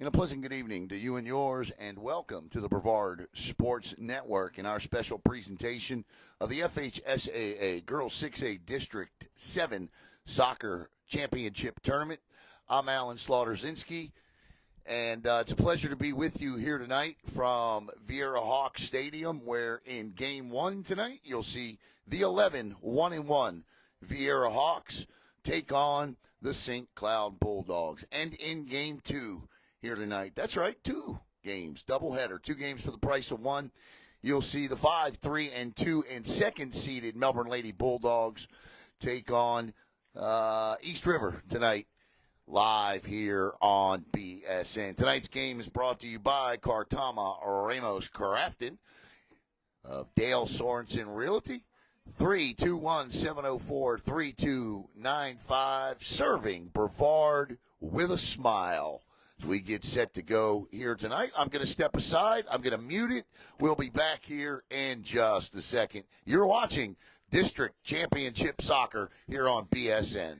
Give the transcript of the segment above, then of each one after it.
And a pleasant good evening to you and yours, and welcome to the Brevard Sports Network in our special presentation of the FHSAA Girls 6A District 7 Soccer Championship Tournament. I'm Alan Slaughterzinski, and it's a pleasure to be with you here tonight from Viera Hawks Stadium, where in Game 1 tonight, you'll see the 11 1-1 Viera Hawks take on the St. Cloud Bulldogs. And in Game 2 here tonight, that's right, 2 games, doubleheader, 2 games for the price of 1. You'll see the 5-3-2 and second-seeded Melbourne Lady Bulldogs take on East River tonight, live here on BSN. Tonight's game is brought to you by Cartama Ramos Crafton of Dale Sorensen Realty. 321-704-3295, serving Brevard with a smile. As we get set to go here tonight, I'm going to step aside. I'm going to mute it. We'll be back here in just a second. You're watching District Championship Soccer here on BSN.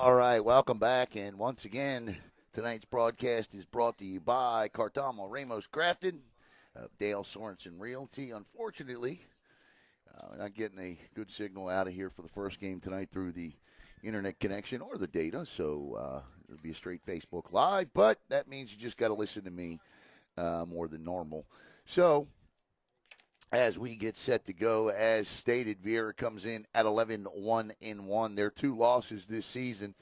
All right, welcome back. And once again, tonight's broadcast is brought to you by Cartamo Ramos Crafted of Dale Sorensen Realty. Unfortunately, we're not getting a good signal out of here for the first game tonight through the internet connection or the data, so it'll be a straight Facebook Live, but that means you just got to listen to me more than normal. So, as we get set to go, as stated, Viera comes in at 11-1-1. Their two losses this season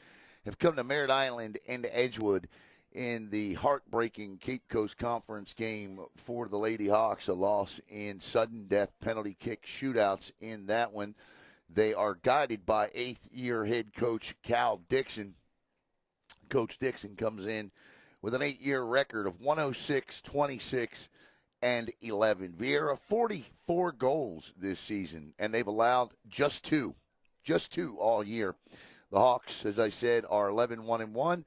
have come to Merritt Island and Edgewood in the heartbreaking Cape Coast Conference game for the Lady Hawks, a loss in sudden death penalty kick shootouts in that one. They are guided by eighth-year head coach Cal Dixon. Coach Dixon comes in with an 8-year record of 106, 26, and 11. Viera, 44 goals this season, and they've allowed just two all year. The Hawks, as I said, are 11-1-1.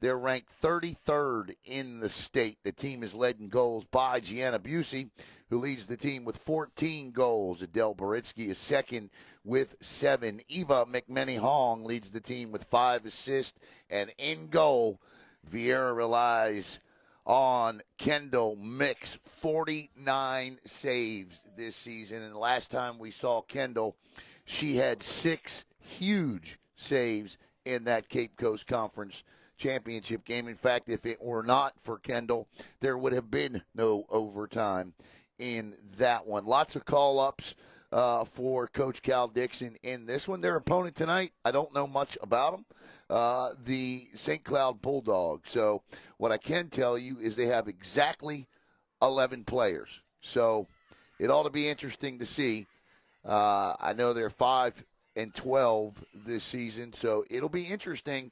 They're ranked 33rd in the state. The team is led in goals by Gianna Busey, who leads the team with 14 goals. Adele Boritsky is second with 7. Eva McMenny-Hong leads the team with 5 assists. And in goal, Viera relies on Kendall Mix, 49 saves this season. And the last time we saw Kendall, she had 6 huge saves in that Cape Coast Conference championship game. In fact, if it were not for Kendall, there would have been no overtime in that one. Lots of call-ups for Coach Cal Dixon in this one. Their opponent tonight, I don't know much about them, the St. Cloud Bulldogs. So what I can tell you is they have exactly 11 players. So it ought to be interesting to see. I know they're 5-12 this season, so it'll be interesting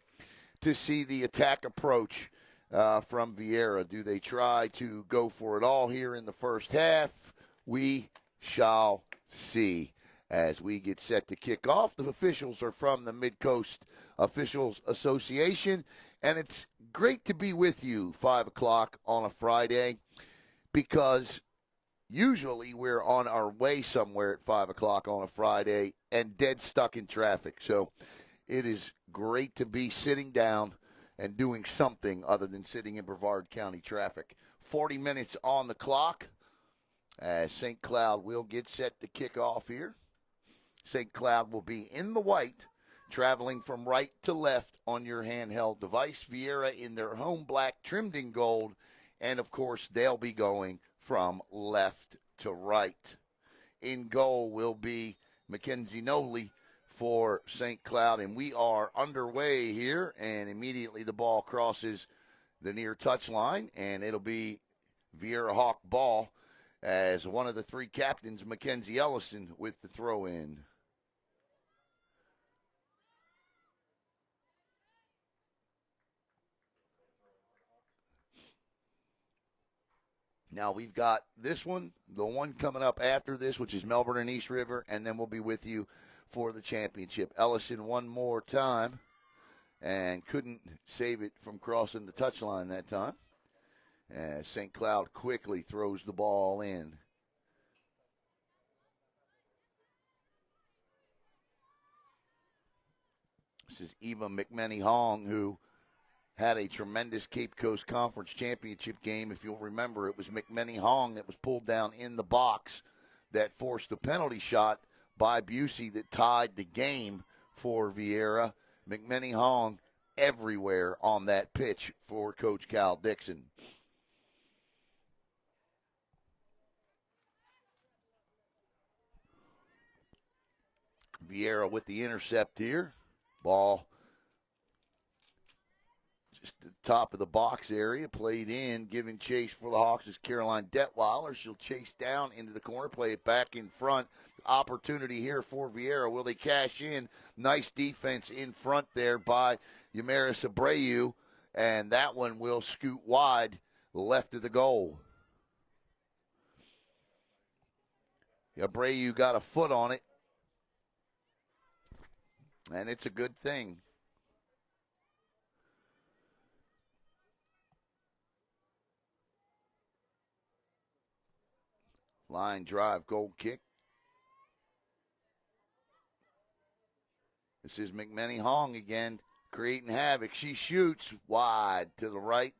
to see the attack approach from Viera. Do they try to go for it all here in the first half? We shall see as we get set to kick off. The officials are from the Mid-Coast Officials Association, and it's great to be with you 5 o'clock on a Friday, because usually we're on our way somewhere at 5 o'clock on a Friday and dead stuck in traffic. So it is great to be sitting down and doing something other than sitting in Brevard County traffic. 40 minutes on the clock as St. Cloud will get set to kick off here. St. Cloud will be in the white, traveling from right to left on your handheld device. Viera in their home black, trimmed in gold, and, of course, they'll be going from left to right. In goal will be Mackenzie Noley for St. Cloud, and we are underway here, and immediately the ball crosses the near touchline, and it'll be Viera Hawk ball as one of the 3 captains, Mackenzie Ellison, with the throw-in. Now we've got this one, the one coming up after this, which is Melbourne and East River, and then we'll be with you for the championship. Ellison one more time, and couldn't save it from crossing the touchline that time, as St. Cloud quickly throws the ball in. This is Eva McMenny-Hong, who had a tremendous Cape Coast Conference championship game. If you'll remember, it was McMenny-Hong that was pulled down in the box that forced the penalty shot by Busey that tied the game for Viera. McMenny-Hong everywhere on that pitch for Coach Cal Dixon. Viera with the intercept here. Ball just at the top of the box area, played in, giving chase for the Hawks is Caroline Detweiler. She'll chase down into the corner, play it back in front. Opportunity here for Viera. Will they cash in? Nice defense in front there by Yamaris Abreu, and that one will scoot wide left of the goal. Abreu got a foot on it, and it's a good thing. Line drive, goal kick. This is McMenny-Hong again. creating havoc. She shoots wide to the right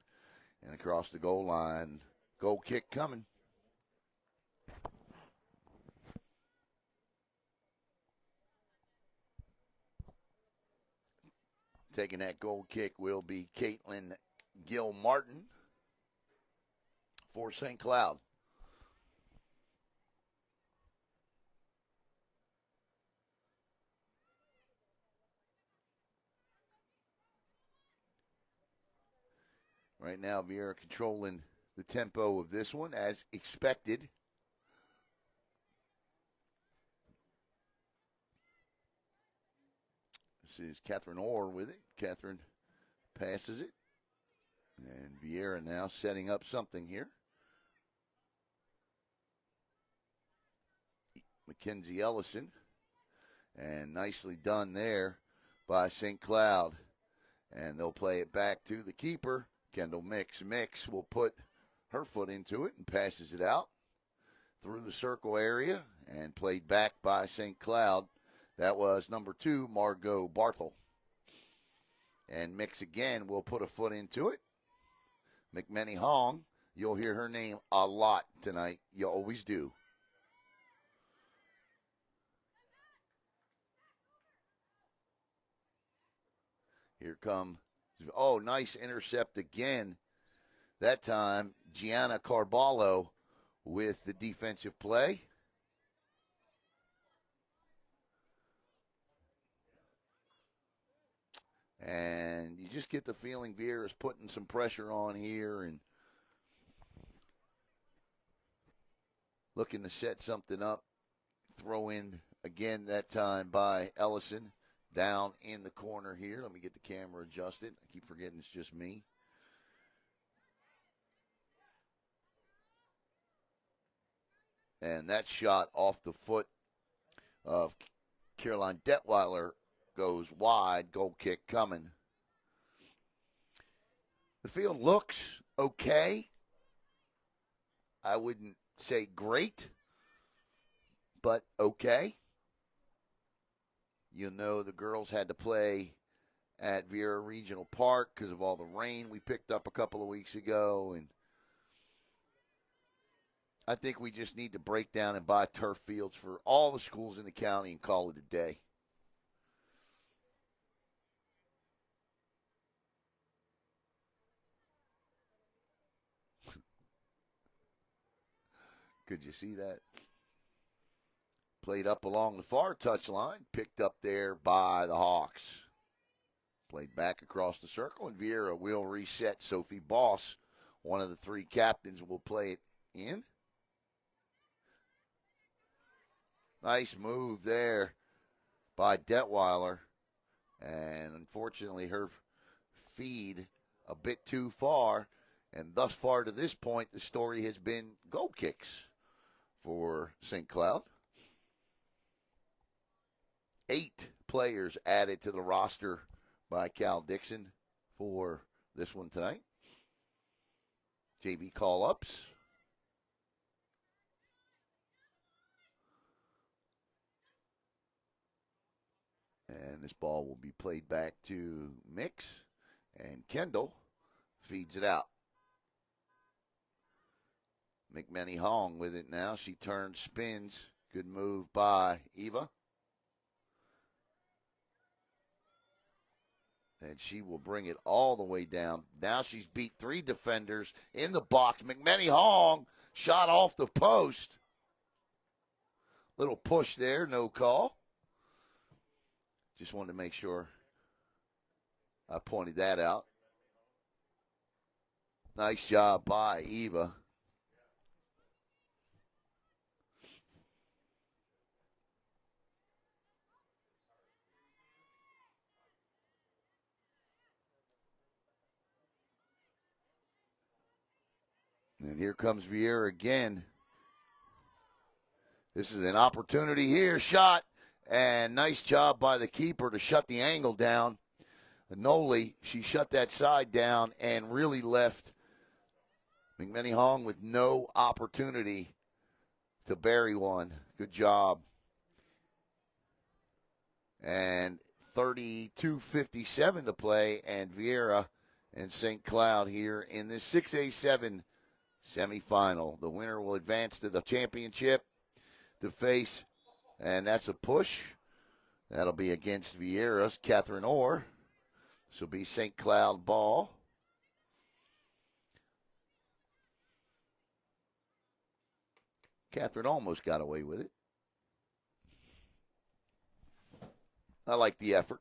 and across the goal line. Goal kick coming. Taking that goal kick will be Caitlin Gill-Martin for St. Cloud. Right now, Viera controlling the tempo of this one as expected. This is Catherine Orr with it. Catherine passes it. And Viera now setting up something here. Mackenzie Ellison. And nicely done there by St. Cloud. And they'll play it back to the keeper, Kendall Mix. Mix will put her foot into it and passes it out through the circle area and played back by St. Cloud. That was number 2, Margot Barthel. And Mix again will put a foot into it. McMenny Hong, you'll hear her name a lot tonight. You always do. Here come, oh, nice intercept again. That time, Gianna Carballo with the defensive play. And you just get the feeling Viera is putting some pressure on here and looking to set something up. Throw in again that time by Ellison down in the corner here. Let me get the camera adjusted. I keep forgetting it's just me. And that shot off the foot of Caroline Detweiler goes wide. Goal kick coming. The field looks okay. I wouldn't say great, but okay. You know the girls had to play at Viera Regional Park because of all the rain we picked up a couple of weeks ago. And I think we just need to break down and buy turf fields for all the schools in the county and call it a day. Could you see that? Played up along the far touchline, picked up there by the Hawks. Played back across the circle, and Viera will reset. Sophie Boss, one of the 3 captains, will play it in. Nice move there by Detweiler. And unfortunately, her feed a bit too far. And thus far to this point, the story has been goal kicks for St. Cloud. 8 players added to the roster by Cal Dixon for this one tonight. JV call-ups. And this ball will be played back to Mix. And Kendall feeds it out. McMenny Hong with it now. She turns, spins. Good move by Eva. And she will bring it all the way down. Now she's beat 3 defenders in the box. McMenny Hong shot off the post. Little push there, no call. Just wanted to make sure I pointed that out. Nice job by Eva. And here comes Viera again. This is an opportunity here. Shot. And nice job by the keeper to shut the angle down. Noli, she shut that side down and really left McMenny Hong with no opportunity to bury one. Good job. And 32:57 to play, and Viera and St. Cloud here in this 6A7 semifinal. The winner will advance to the championship to face, and that's a push. That'll be against Viera's Catherine Orr. This will be St. Cloud ball. Catherine almost got away with it. I like the effort.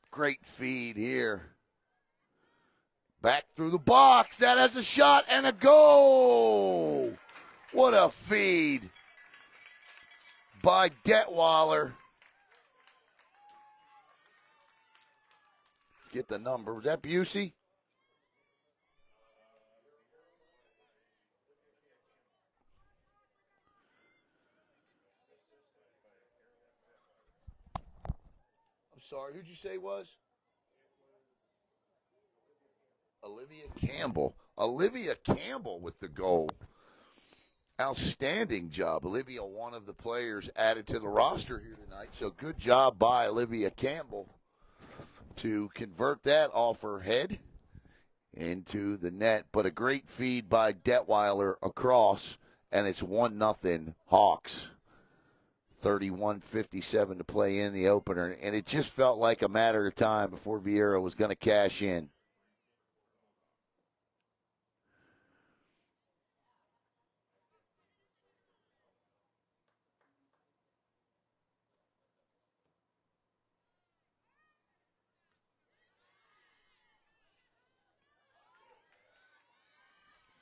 Great feed here. Back through the box. That has a shot and a goal. What a feed by Detweiler. Get the number. Was that Busey? I'm sorry. Who'd you say it was? Olivia Campbell. Olivia Campbell with the goal. Outstanding job. Olivia, one of the players added to the roster here tonight. So good job by Olivia Campbell to convert that off her head into the net. But a great feed by Detweiler across, and it's 1-0 Hawks. 31:57 to play in the opener. And it just felt like a matter of time before Viera was going to cash in.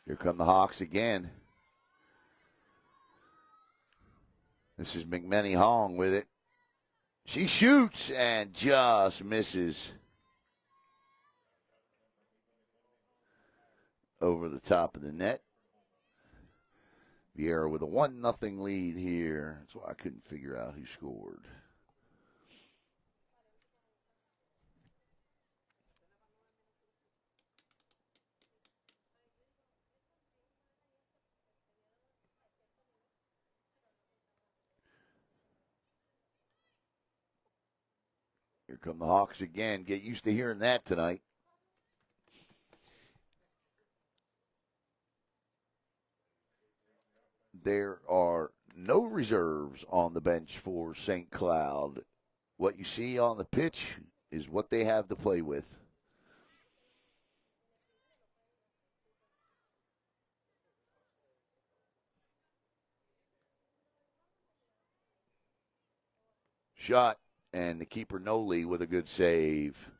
Here come the Hawks again. This is McMenny Hong with it. She shoots and just misses. Over the top of the net. Viera with a 1-0 lead here. That's why I couldn't figure out who scored. Here come the Hawks again. Get used to hearing that tonight. There are no reserves on the bench for St. Cloud. What you see on the pitch is what they have to play with. Shot, and the keeper Noli with a good save.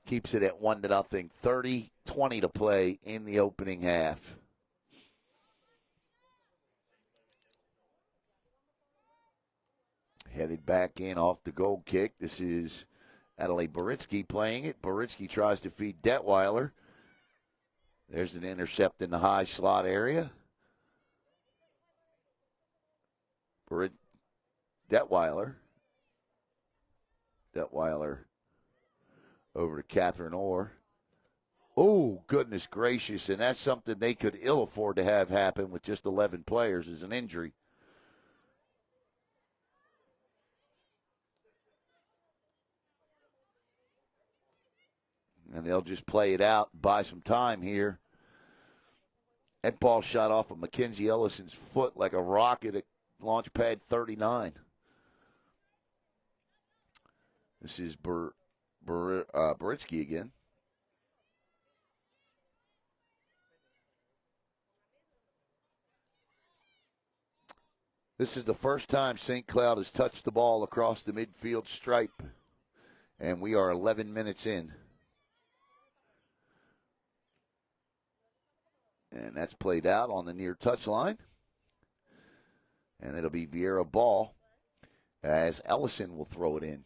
Keeps it at 1-0. 30-20 to play in the opening half. Headed back in off the goal kick. This is Adelaide Boritsky playing it. Boritsky tries to feed Detweiler. There's an intercept in the high slot area. Detweiler. Detweiler over to Catherine Orr. Oh, goodness gracious. And that's something they could ill afford to have happen with just 11 players as an injury. And they'll just play it out, buy some time here. That ball shot off of Mackenzie Ellison's foot like a rocket at launch pad 39. This is Boritsky again. This is the first time St. Cloud has touched the ball across the midfield stripe, and we are 11 minutes in. And that's played out on the near touchline. And it'll be Viera ball as Ellison will throw it in.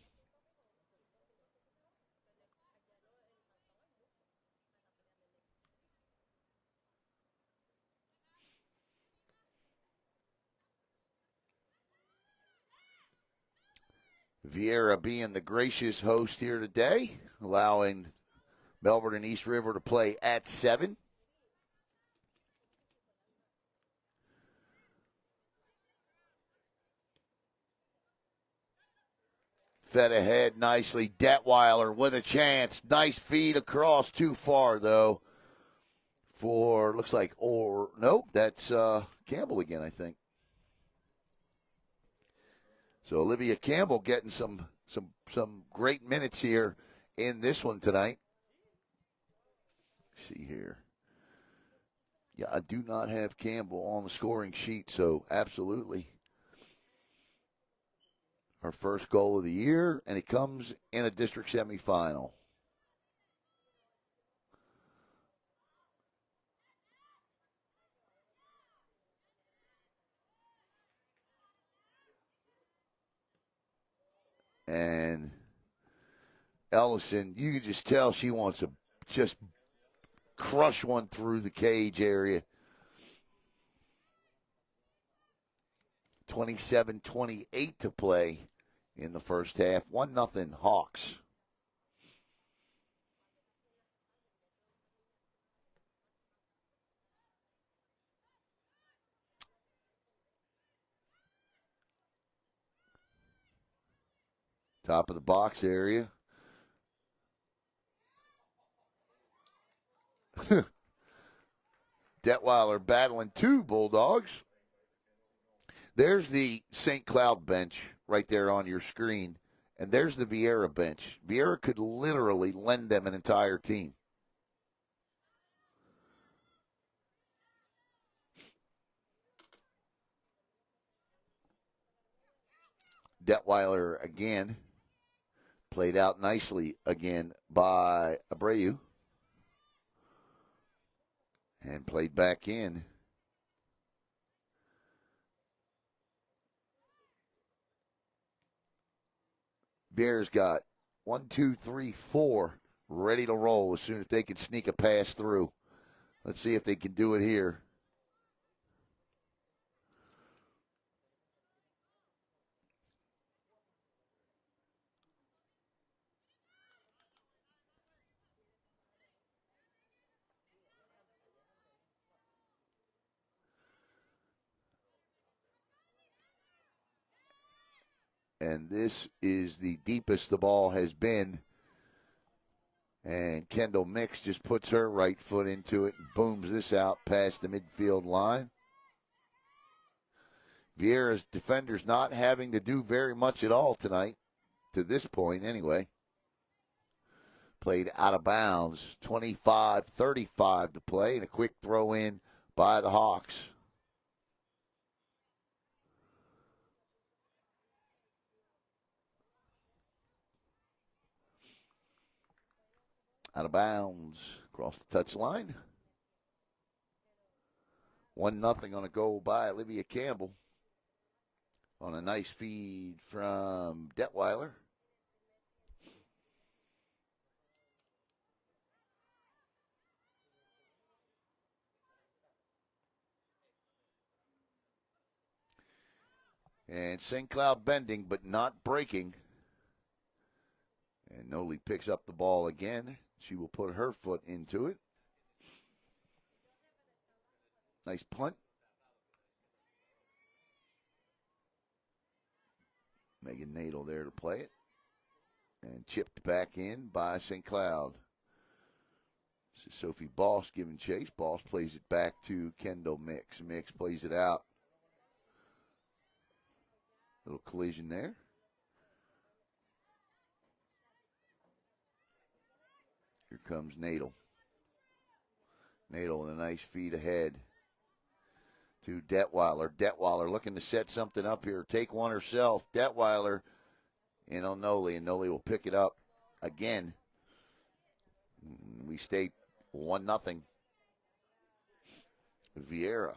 Viera being the gracious host here today, allowing Melbourne and East River to play at 7. Fed ahead nicely. Detweiler with a chance. Nice feed across. Too far, though. Looks like, nope, that's Campbell again, I think. So Olivia Campbell getting some great minutes here in this one tonight. Let's see here. Yeah, I do not have Campbell on the scoring sheet, so absolutely. Her first goal of the year, and it comes in a district semifinal. And Ellison, you can just tell she wants to just crush one through the cage area. 27-28 to play in the first half. 1-0 Hawks. Top of the box area. Detweiler battling two Bulldogs. There's the St. Cloud bench right there on your screen, and there's the Viera bench. Viera could literally lend them an entire team. Detweiler again, played out nicely again by Abreu, and played back in. Bears got 1, 2, 3, 4 ready to roll as soon as they can sneak a pass through. Let's see if they can do it here. And this is the deepest the ball has been. And Kendall Mix just puts her right foot into it and booms this out past the midfield line. Viera's defenders not having to do very much at all tonight, to this point anyway. Played out of bounds, 25-35 to play, and a quick throw in by the Hawks. Out of bounds, across the touchline. 1-0 on a goal by Olivia Campbell on a nice feed from Detweiler. And St. Cloud bending, but not breaking. And Noli picks up the ball again. She will put her foot into it. Nice punt. Megan Nadel there to play it. And chipped back in by St. Cloud. This is Sophie Boss giving chase. Boss plays it back to Kendall Mix. Mix plays it out. Little collision there. Here comes Nadel. Nadel with a nice feed ahead to Detweiler. Detweiler looking to set something up here. Take one herself. Detweiler in on Noli, and Noli will pick it up again. We stay 1-0. Viera.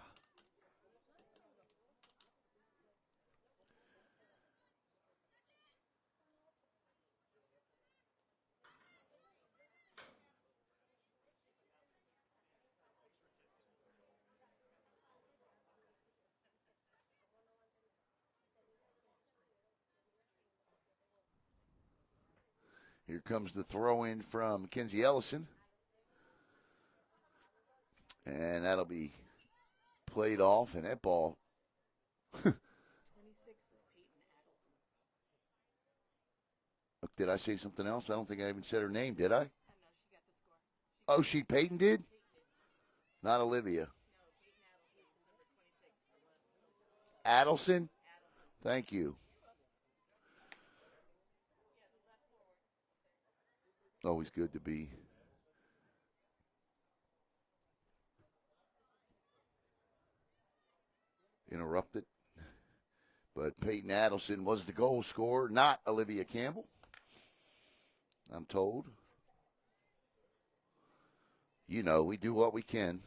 Here comes the throw in from Mackenzie Ellison. And that'll be played off, and that ball. 26 is Peyton Adelson. Did I say something else? I don't think I even said her name, did I? Oh, Peyton did? Not Olivia. Adelson? Thank you. Always good to be interrupted. But Peyton Adelson was the goal scorer, not Olivia Campbell, I'm told. You know, we do what we can.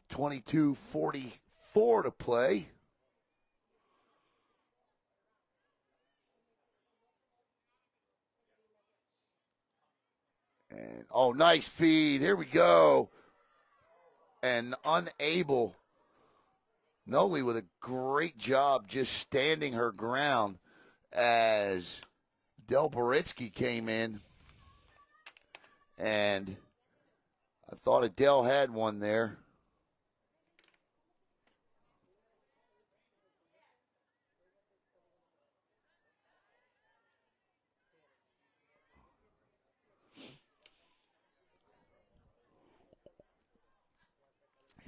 22:44 to play. And oh, nice feed. Here we go. And unable. Noli with a great job just standing her ground as Del Baritsky came in. And I thought Adele had one there.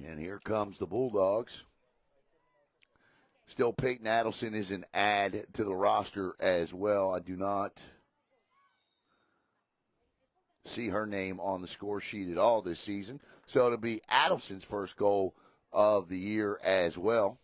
And here comes the Bulldogs. Still, Peyton Adelson is an add to the roster as well. I do not see her name on the score sheet at all this season. So it'll be Adelson's first goal of the year as well.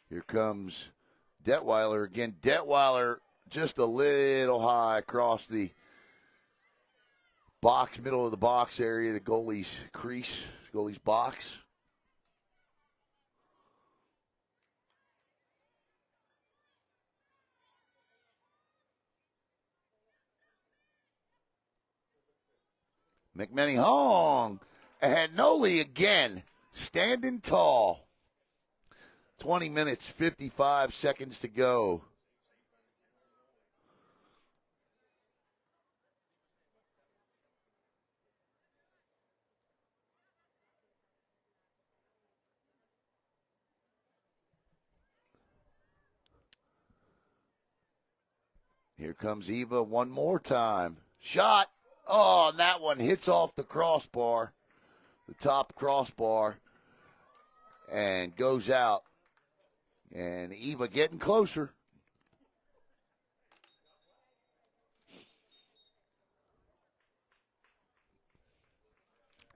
Here comes Detweiler again. Detweiler just a little high across the box, middle of the box area, the goalie's crease, goalie's box. McManny Hong and Noli again, standing tall. 20 minutes, 55 seconds to go. Here comes Eva one more time. Shot. Oh, and that one hits off the crossbar, the top crossbar, and goes out. And Eva getting closer.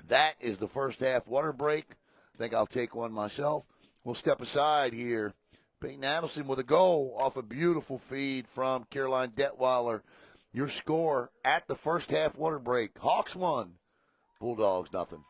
That is the first half water break. I think I'll take one myself. We'll step aside here. Peyton Adelson with a goal off a beautiful feed from Caroline Detweiler. Your score at the first half water break. Hawks 1, Bulldogs nothing.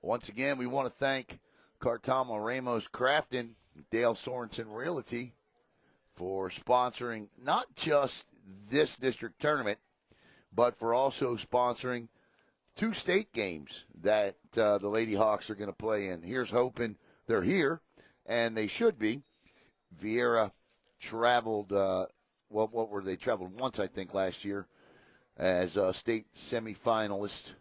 Once again, we want to thank Cartamo Ramos Crafton, Dale Sorensen Realty for sponsoring not just this district tournament, but for also sponsoring 2 state games that the Lady Hawks are going to play in. Here's hoping they're here, and they should be. Viera traveled, what were they? Traveled once, I think, last year as a state semifinalist.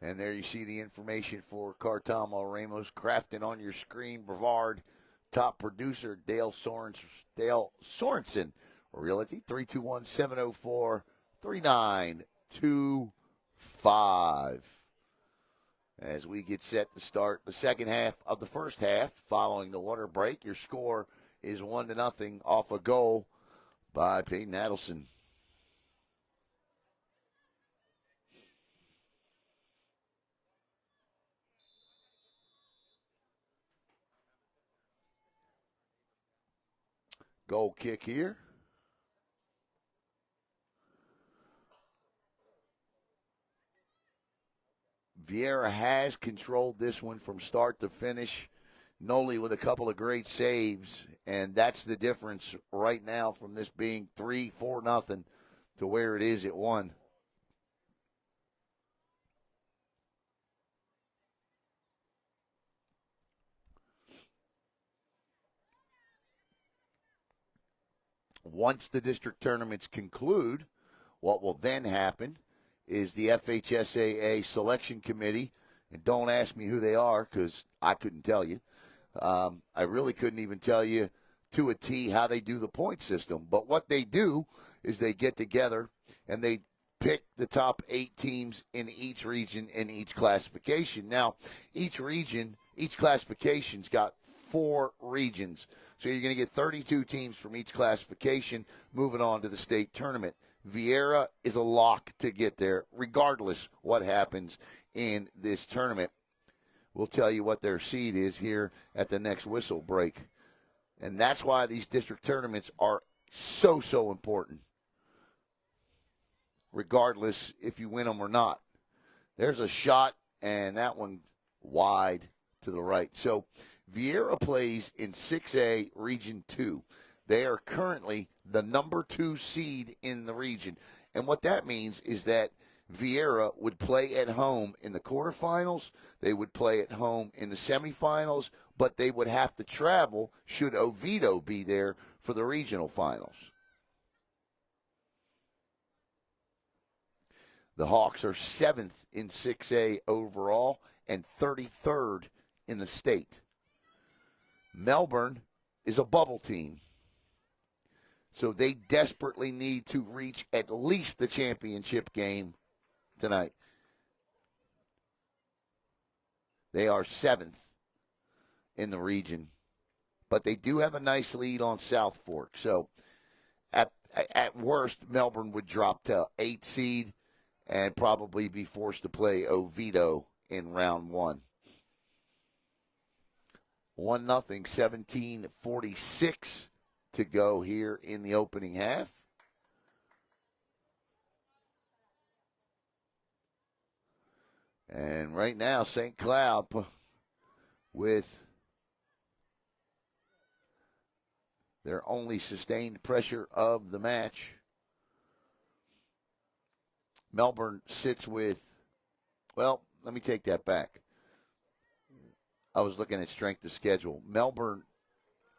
And there you see the information for Cartamo Ramos Crafton on your screen. Brevard, top producer, Dale Sorensen Realty, 321-704-3925. As we get set to start the second half of the first half, following the water break, your score is 1-0 off a goal by Peyton Adelson. Goal kick here. Viera has controlled this one from start to finish. Noli with a couple of great saves, and that's the difference right now from this being 3-4 nothing to where it is at 1. Once the district tournaments conclude, what will then happen is the FHSAA selection committee, and don't ask me who they are because I couldn't tell you. I really couldn't even tell you to a T how they do the point system. But what they do is they get together and they pick the top 8 teams in each region in each classification. Now, each region, each classification's got 4 regions. So you're going to get 32 teams from each classification moving on to the state tournament. Viera is a lock to get there, regardless what happens in this tournament. We'll tell you what their seed is here at the next whistle break. And that's why these district tournaments are so, so important, regardless if you win them or not. There's a shot, and that one wide to the right. So Viera plays in 6A Region 2. They are currently the number 2 seed in the region. And what that means is that Viera would play at home in the quarterfinals. They would play at home in the semifinals, but they would have to travel should Oviedo be there for the regional finals. The Hawks are 7th in 6A overall and 33rd in the state. Melbourne is a bubble team, so they desperately need to reach at least the championship game tonight. They are 7th in the region, but they do have a nice lead on South Fork. So at worst, Melbourne would drop to 8 seed and probably be forced to play Oviedo in round 1. 1-0, 17:46 to go here in the opening half. And right now, St. Cloud with their only sustained pressure of the match. Melbourne sits with, well, let me take that back. I was looking at strength of schedule. Melbourne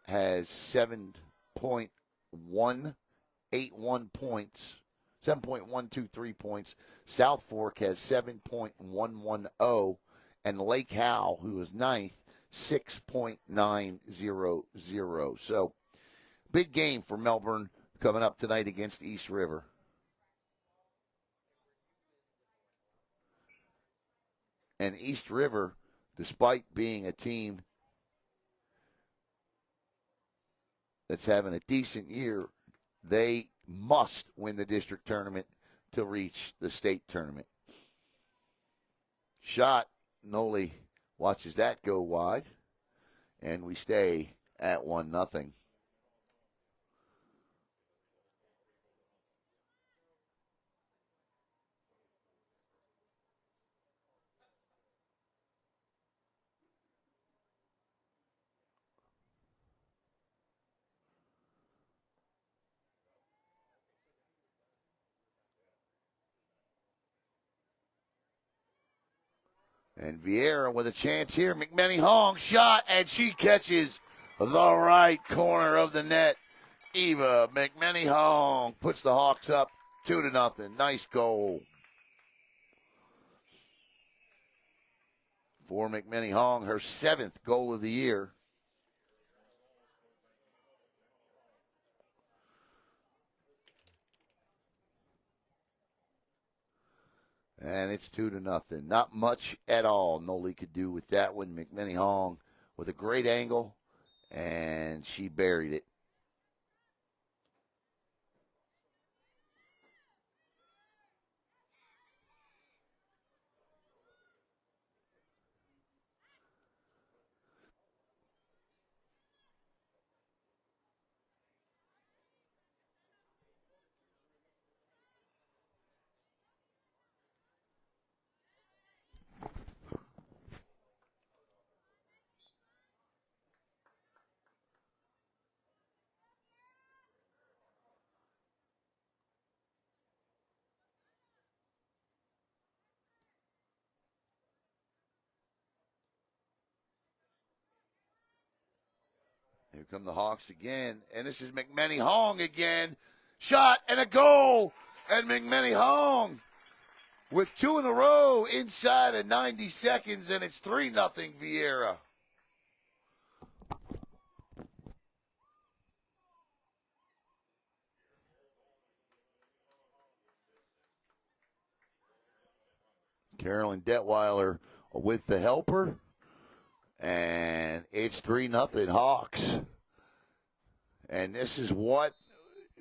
has 7.181 points, 7.123 points. South Fork has 7.110, and Lake Howell, who is 9th, 6.900. So, big game for Melbourne coming up tonight against East River. And East River, despite being a team that's having a decent year, they must win the district tournament to reach the state tournament. Shot, Noli watches that go wide, and we stay at 1-0. And Viera with a chance here. McMenny Hong shot, and she catches the right corner of the net. Eva McMenny Hong puts the Hawks up 2-0. Nice goal for McMenny Hong, her 7th goal of the year. And it's 2-0. Not much at all Noli could do with that one. McMenny Hong with a great angle, and she buried it. Here come the Hawks again, and this is McMennie Hong again. Shot and a goal, and McMennie Hong with 2 in a row inside of 90 seconds, and it's 3-0 Viera. Carolyn Detweiler with the helper, and it's 3-0 Hawks. And this is what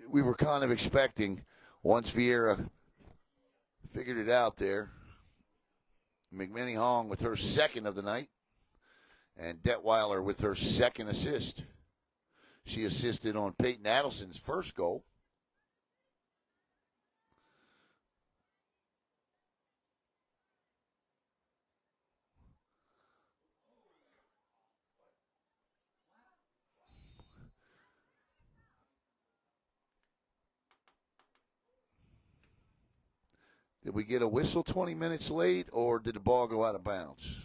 we were kind of expecting once Viera figured it out there. McMennie Hong with her second of the night, and Detweiler with her second assist. She assisted on Peyton Adelson's first goal. Did we get a whistle 20 minutes late, or did the ball go out of bounds?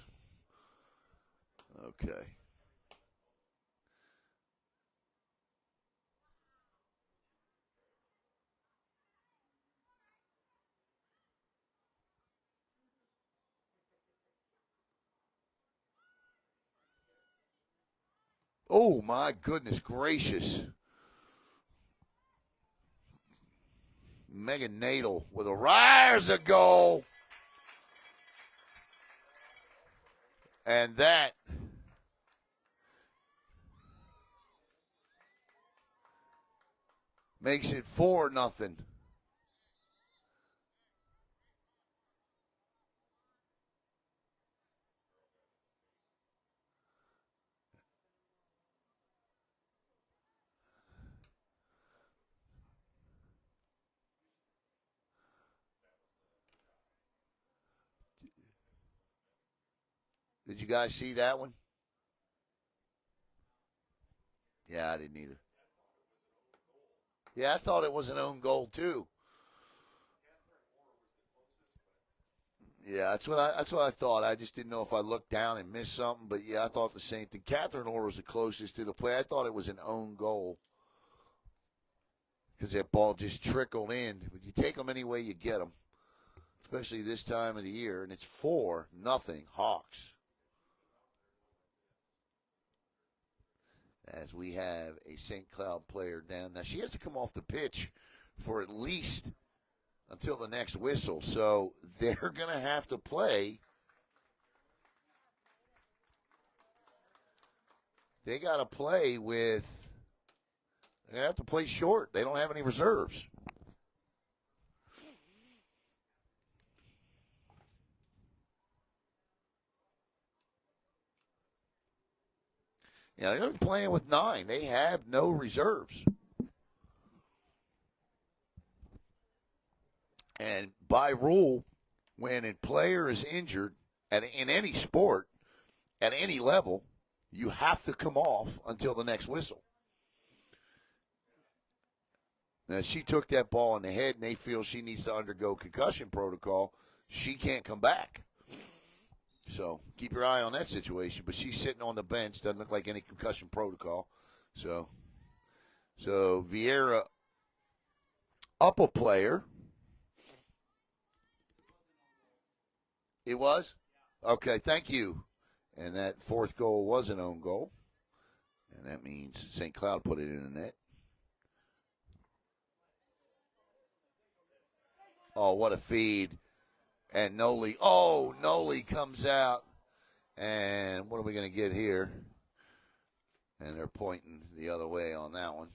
Okay. Oh, my goodness gracious. Megan Nadel with a rise a goal. And that makes it 4-0. Did you guys see that one? Yeah, I didn't either. Yeah, I thought it was an own goal too. Yeah, that's what I thought. I just didn't know if I looked down and missed something, but yeah, I thought the same thing. Catherine Orr was the closest to the play. I thought it was an own goal because that ball just trickled in. But you take them any way you get them, especially this time of the year, and it's 4-0 Hawks. As we have a St. Cloud player down. Now, she has to come off the pitch for at least until the next whistle. So they're going to have to play. They got to play with – they're going to have to play short. They don't have any reserves. Yeah, they're going to be playing with 9. They have no reserves. And by rule, when a player is injured in any sport, at any level, you have to come off until the next whistle. Now, she took that ball in the head, and they feel she needs to undergo concussion protocol. She can't come back. So keep your eye on that situation. But she's sitting on the bench. Doesn't look like any concussion protocol. So Viera up a player. It was? Okay, thank you. And that fourth goal was an own goal. And that means St. Cloud put it in the net. Oh, what a feed. And Noli comes out. And what are we going to get here? And they're pointing the other way on that one.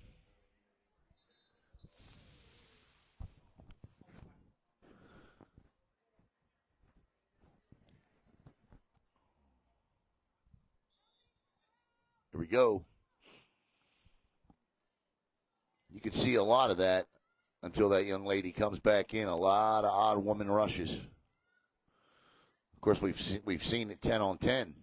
Here we go. You could see a lot of that until that young lady comes back in. A lot of odd woman rushes. Of course, we've seen it 10 on 10.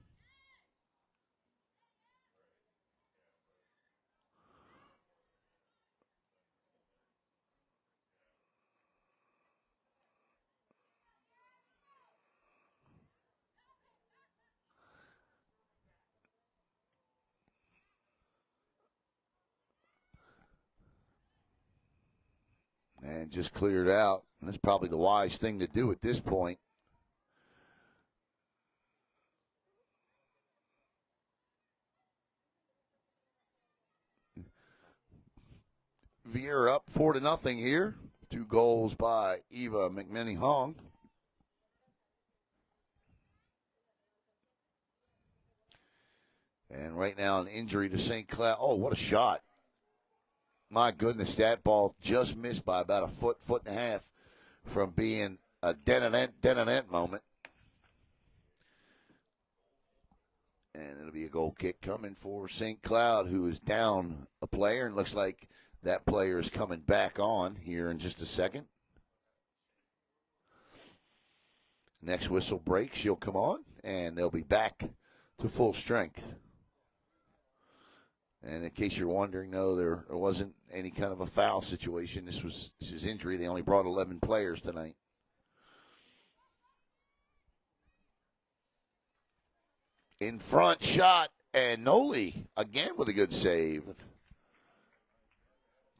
and just cleared out. And that's probably the wise thing to do at this point. Viera up 4-0 here. 2 goals by Eva McMenny-Hong. And right now an injury to St. Cloud. Oh, what a shot. My goodness, that ball just missed by about a foot and a half from being a dead-on-end moment. And it'll be a goal kick coming for St. Cloud, who is down a player, and looks like that player is coming back on here in just a second. Next whistle breaks, she'll come on, and they'll be back to full strength. And in case you're wondering, no, there wasn't any kind of a foul situation. This is injury. They only brought 11 players tonight. In front shot, and Noli again with a good save.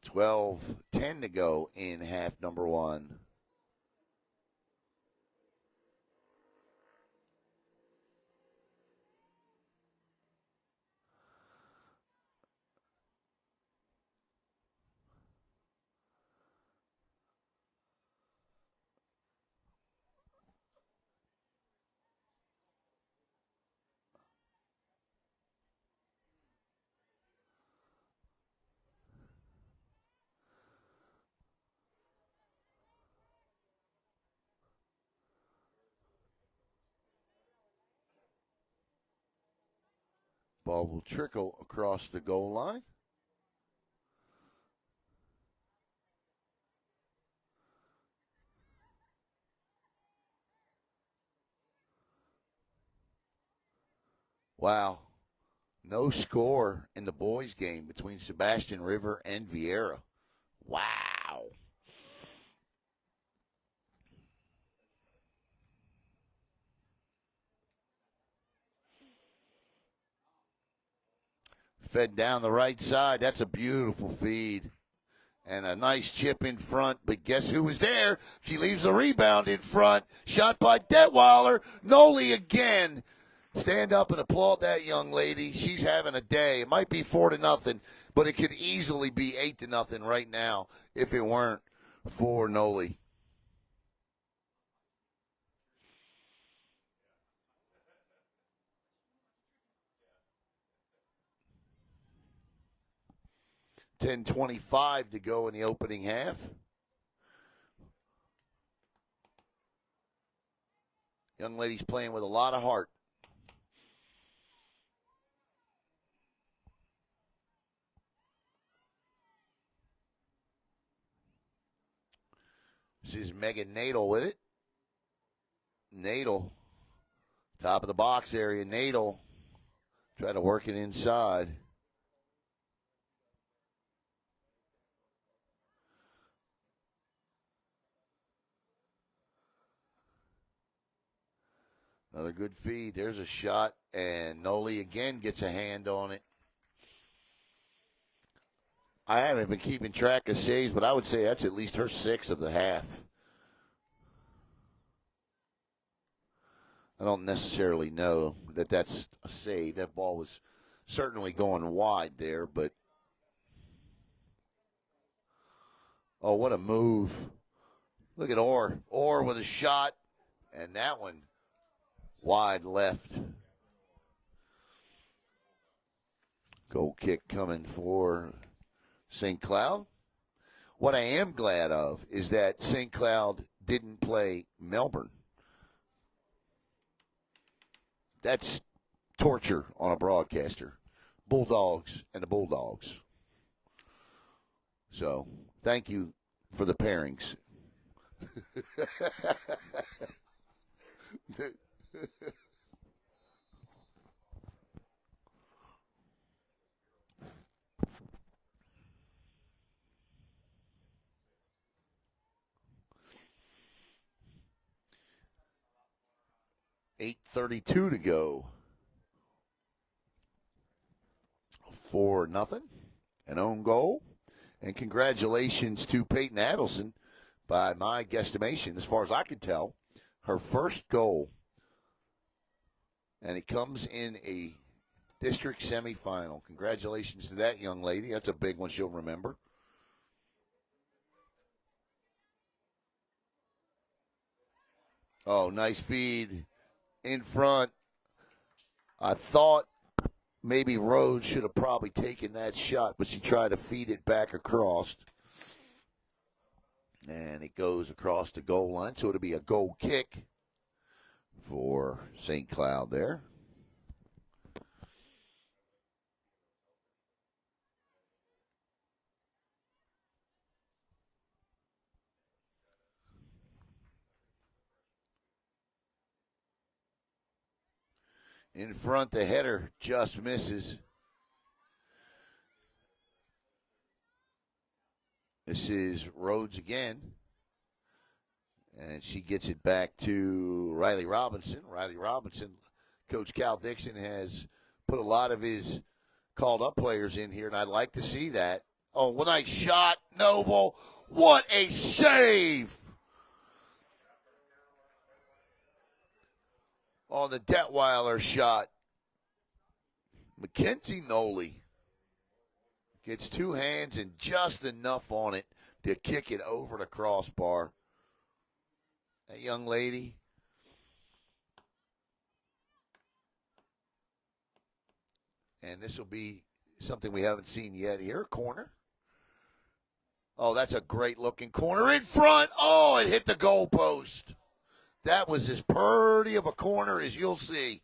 12-10 to go in half number 1. Ball will trickle across the goal line. Wow. No score in the boys' game between Sebastian River and Viera. Wow. Fed down the right side. That's a beautiful feed. And a nice chip in front. But guess who was there? She leaves the rebound in front. Shot by Detweiler. Noli again. Stand up and applaud that young lady. She's having a day. It might be 4-0, but it could easily be 8-0 right now if it weren't for Noli. $10:25 to go in the opening half. Young lady's playing with a lot of heart. This is Megan Nadel with it. Nadel, top of the box area. Nadel, try to work it inside. Another good feed. There's a shot, and Noli again gets a hand on it. I haven't been keeping track of saves, but I would say that's at least her 6th of the half. I don't necessarily know that that's a save. That ball was certainly going wide there, but oh, what a move. Look at Orr. Orr with a shot, and that one wide left. Goal kick coming for St. Cloud. What I am glad of is that St. Cloud didn't play Melbourne. That's torture on a broadcaster. Bulldogs and the Bulldogs. So, thank you for the pairings. $8:32 to go. 4-0. An own goal. And congratulations to Peyton Adelson, by my guesstimation, as far as I could tell, her first goal. And it comes in a district semifinal. Congratulations to that young lady. That's a big one she'll remember. Oh, nice feed in front. I thought maybe Rhodes should have probably taken that shot, but she tried to feed it back across. And it goes across the goal line, so it'll be a goal kick for St. Cloud there. In front, the header just misses. This is Rhodes again. And she gets it back to Riley Robinson. Riley Robinson, Coach Cal Dixon has put a lot of his called-up players in here, and I'd like to see that. Oh, what a nice shot, Noble. What a save on the Detweiler shot. Mackenzie Noley gets two hands and just enough on it to kick it over the crossbar. That young lady, and this will be something we haven't seen yet here. Corner. Oh, that's a great-looking corner in front. Oh, it hit the goalpost. That was as purty of a corner as you'll see.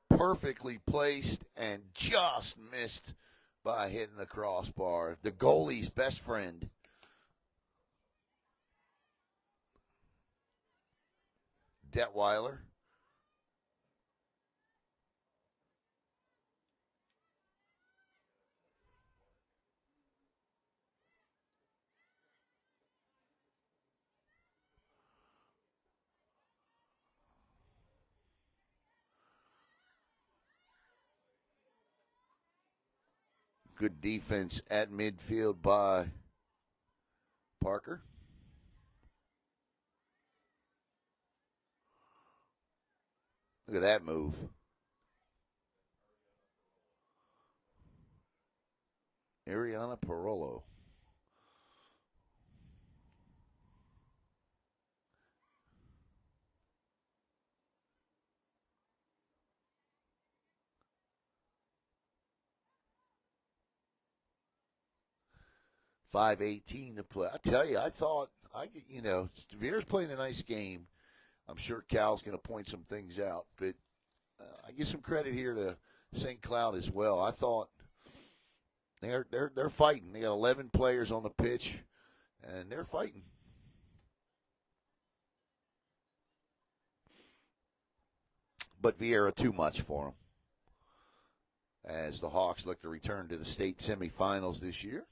Perfectly placed and just missed by hitting the crossbar. The goalie's best friend. Detweiler. Good defense at midfield by Parker. Look at that move. Ariana Parolo. $5:18 to play. I tell you, I thought, Viera's playing a nice game. I'm sure Cal's going to point some things out, but I give some credit here to St. Cloud as well. I thought they're fighting. They got 11 players on the pitch, and they're fighting. But Viera too much for them, as the Hawks look to return to the state semifinals this year.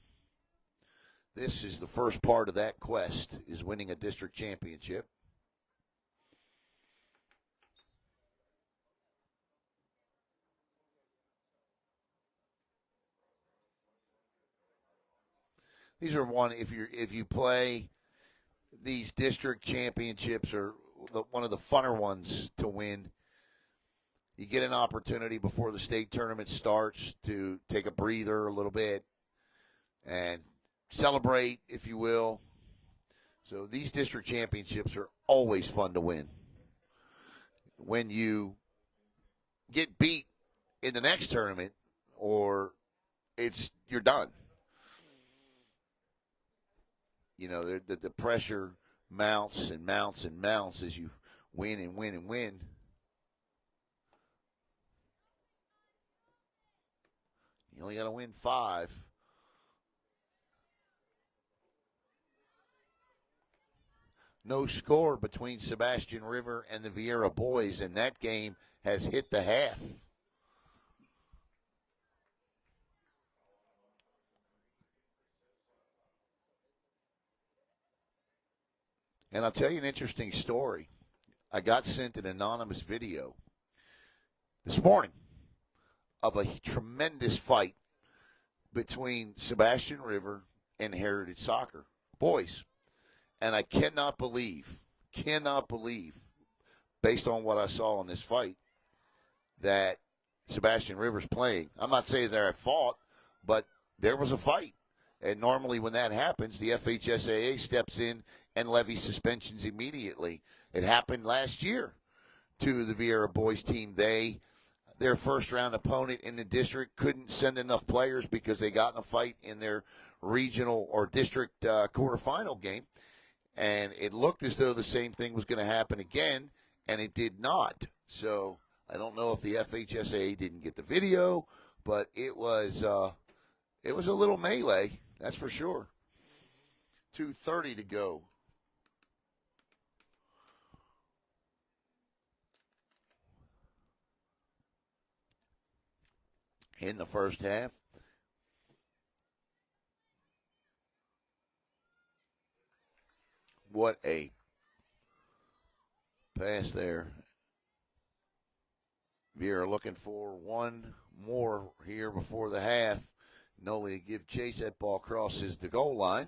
This is the first part of that quest, is winning a district championship. These are if you play these district championships, are one of the funner ones to win. You get an opportunity before the state tournament starts to take a breather a little bit and celebrate, if you will. So these district championships are always fun to win. When you get beat in the next tournament, or you're done. You know, the pressure mounts and mounts and mounts as you win and win and win. You only got to win 5. No score between Sebastian River and the Viera boys, and that game has hit the half. And I'll tell you an interesting story. I got sent an anonymous video this morning of a tremendous fight between Sebastian River and Heritage Soccer boys. And I cannot believe, based on what I saw in this fight, that Sebastian Rivers playing. I'm not saying they're at fault, but there was a fight. And normally when that happens, the FHSAA steps in and levies suspensions immediately. It happened last year to the Viera boys team. Their first-round opponent in the district couldn't send enough players because they got in a fight in their regional or district quarterfinal game. And it looked as though the same thing was going to happen again, and it did not. So I don't know if the FHSAA didn't get the video, but it was a little melee, that's for sure. 2:30 to go. In the first half. What a pass there. Viera looking for one more here before the half. Noli give chase. That ball crosses the goal line.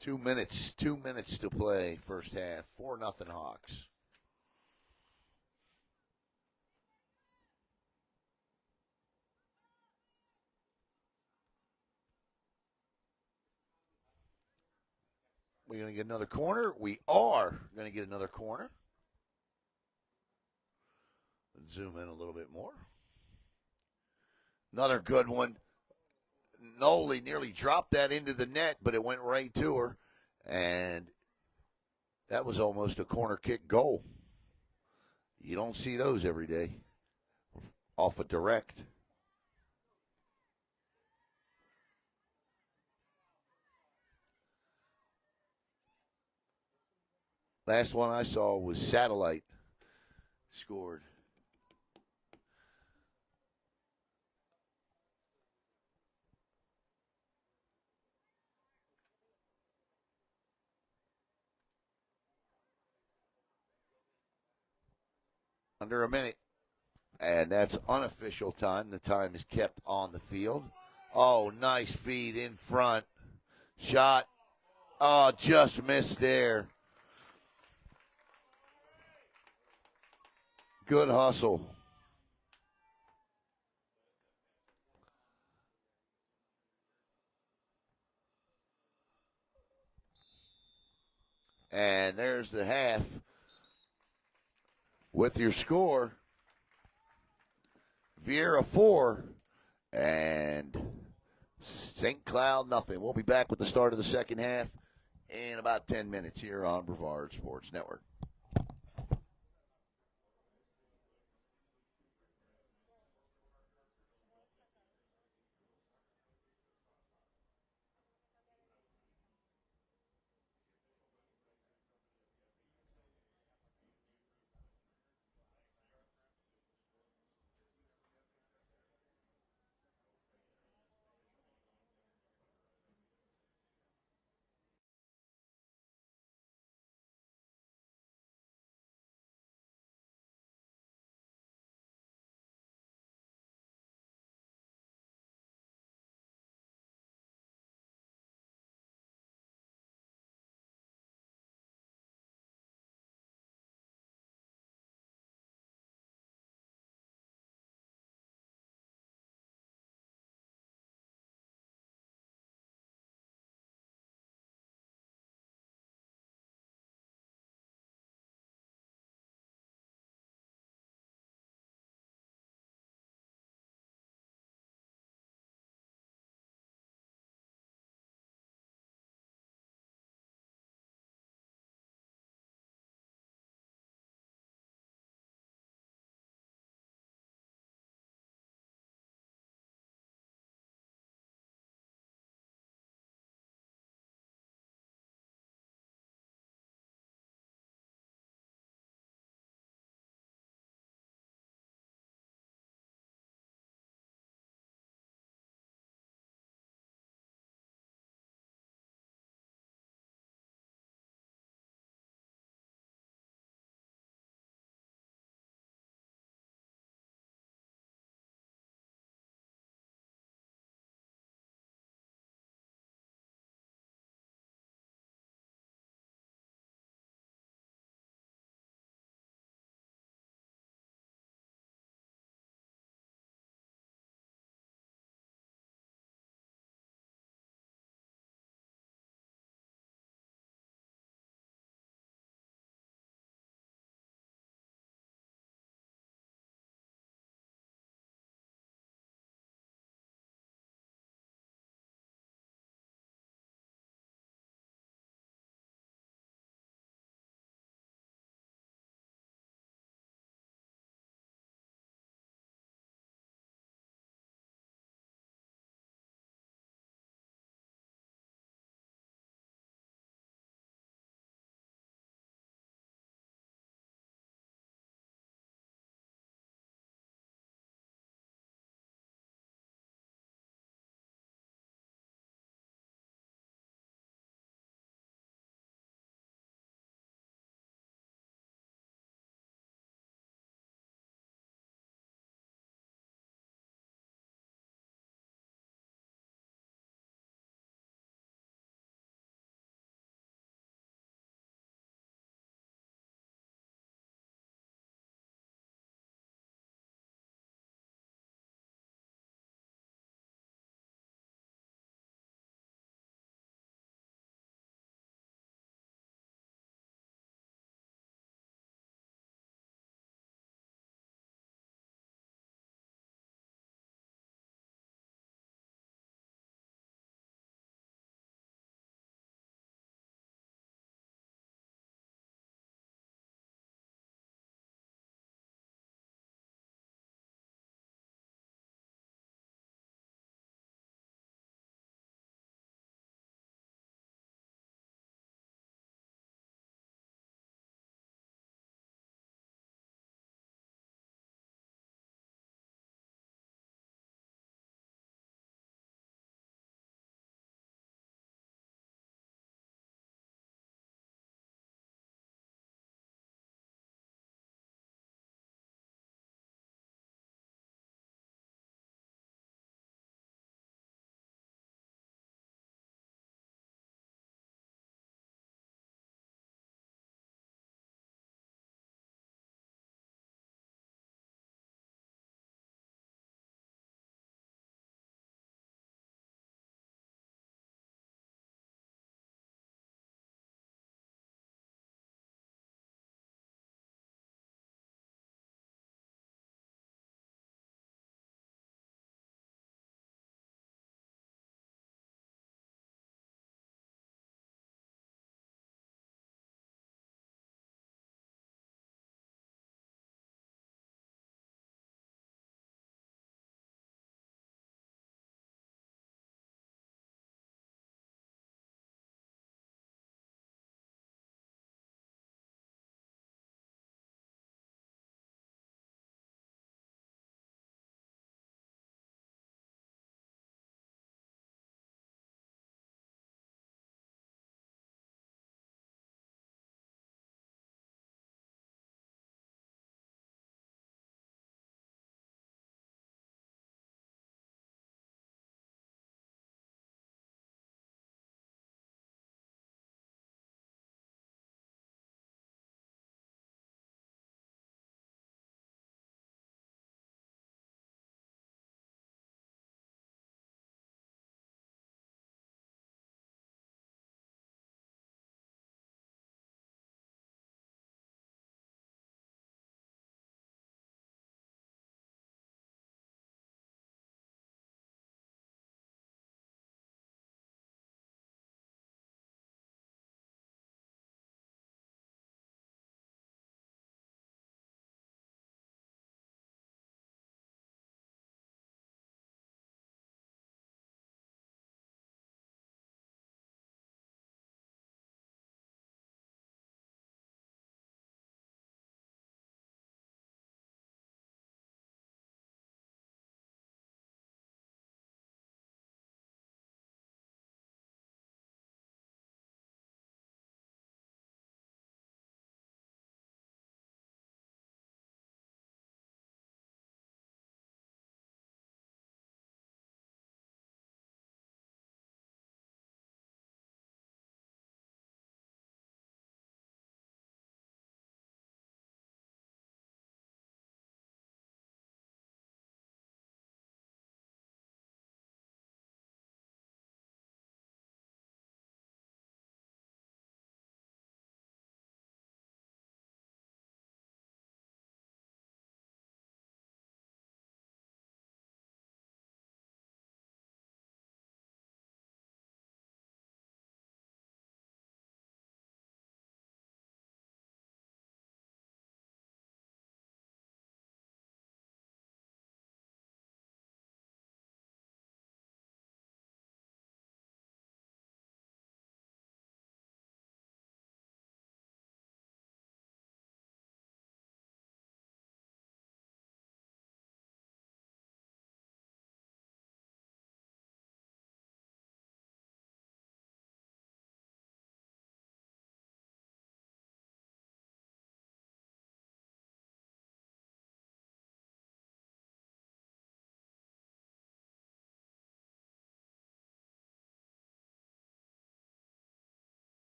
2 minutes to play first half. 4-0 Hawks. We're going to get another corner. We are going to get another corner. Zoom in a little bit more. Another good one. Noli nearly dropped that into the net, but it went right to her. And that was almost a corner kick goal. You don't see those every day off a direct. Last one I saw was Satellite scored. Under a minute. And that's unofficial time. The time is kept on the field. Oh, nice feed in front. Shot. Oh, just missed there. Good hustle. And there's the half with your score. Viera 4 and St. Cloud nothing. We'll be back with the start of the second half in about 10 minutes here on Brevard Sports Network.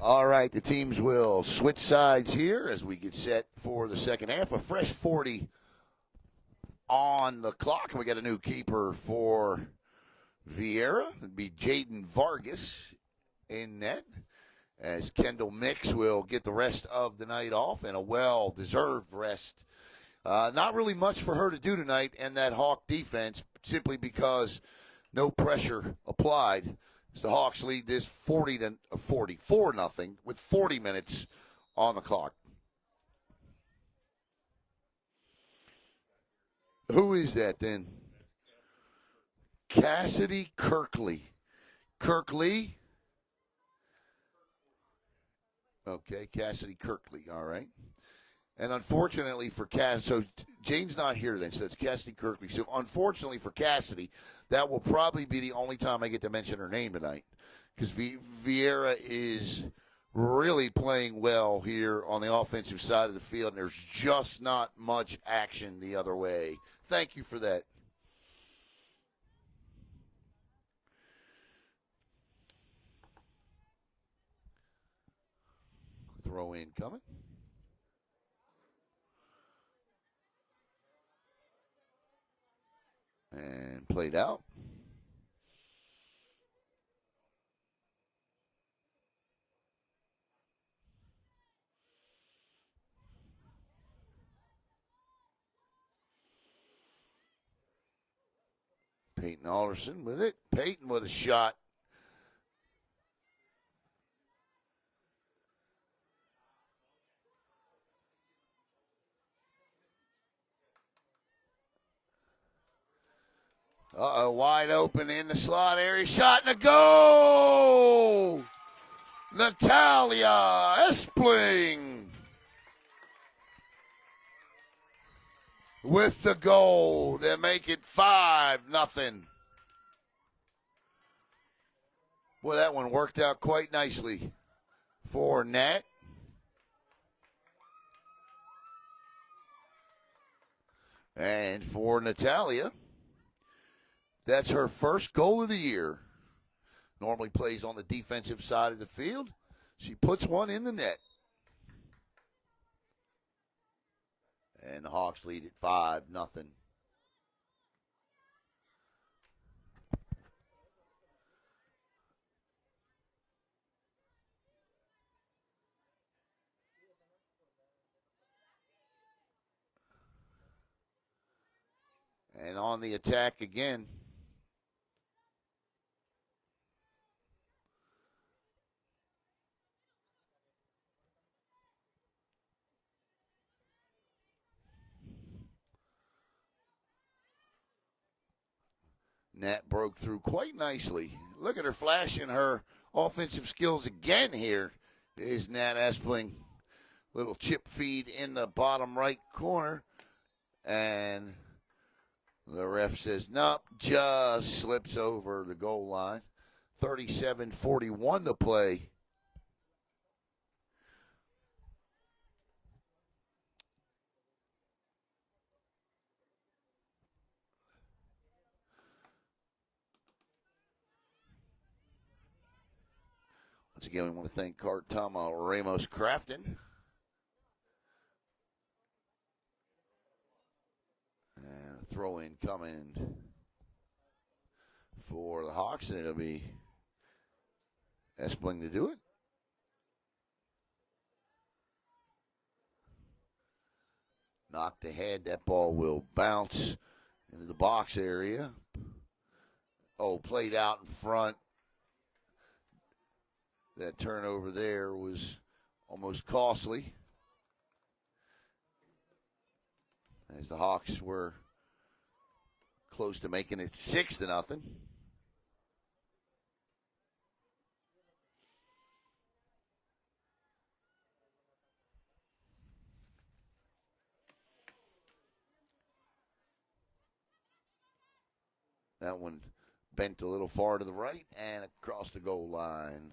All right, the teams will switch sides here as we get set for the second half. A fresh 40 on the clock. We got a new keeper for Viera. It'd be Jaden Vargas in net, as Kendall Mix will get the rest of the night off and a well-deserved rest. Not really much for her to do tonight and that Hawk defense, simply because no pressure applied. As the Hawks lead this 44-0 with 40 minutes on the clock. Who is that then? Cassidy Kirkley. Kirkley? Okay, Cassidy Kirkley, all right. And unfortunately for Cassidy, so Jane's not here then, so that's Cassidy Kirkley. So unfortunately for Cassidy, that will probably be the only time I get to mention her name tonight, because Viera is really playing well here on the offensive side of the field, and there's just not much action the other way. Thank you for that. Throw in coming. And played out. Peyton Alderson with it. Peyton with a shot. Uh-oh, wide open in the slot area. Shot and a goal! Natalia Espling with the goal. They make it 5-0. Boy, that one worked out quite nicely for Nat. And for Natalia, that's her first goal of the year. Normally plays on the defensive side of the field. She puts one in the net. And the Hawks lead at 5-0. And on the attack again, Nat broke through quite nicely. Look at her flashing her offensive skills again here. Is Nat Espling. Little chip feed in the bottom right corner. And the ref says, nope, just slips over the goal line. 37-41 to play. Once again, we want to thank Cartama Ramos Crafton. And a throw in coming for the Hawks, and it'll be Espling to do it. Knocked ahead. That ball will bounce into the box area. Oh, played out in front. That turnover there was almost costly, as the Hawks were close to making it 6-0. That one bent a little far to the right and across the goal line.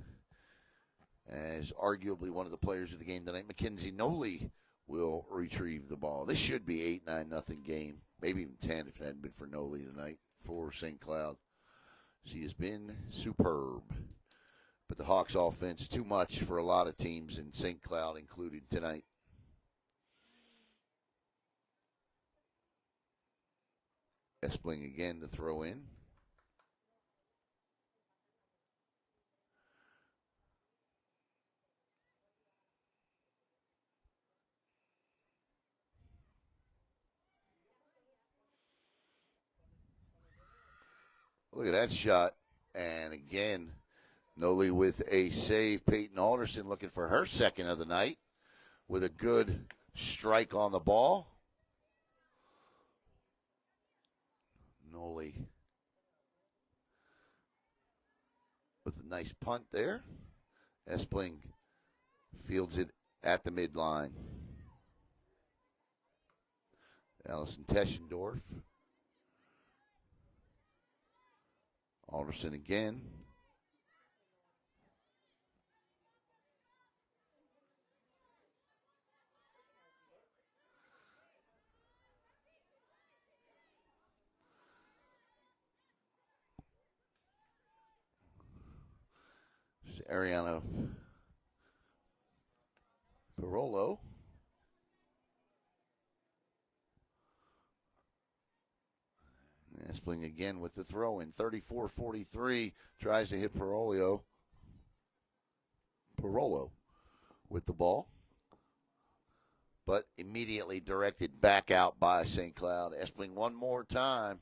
As arguably one of the players of the game tonight, Mackenzie Noli will retrieve the ball. This should be 8-9 game, maybe even 10 if it hadn't been for Noli tonight for St. Cloud. She has been superb. But the Hawks offense, too much for a lot of teams, and St. Cloud included tonight. Espling again to throw in. Look at that shot. And again, Noli with a save. Peyton Alderson looking for her second of the night with a good strike on the ball. Noli with a nice punt there. Espling fields it at the midline. Allison Teschendorf. Alderson again. Ariana Parolo. Espling again with the throw in. 34-43. Tries to hit Parolo with the ball. But immediately directed back out by St. Cloud. Espling one more time.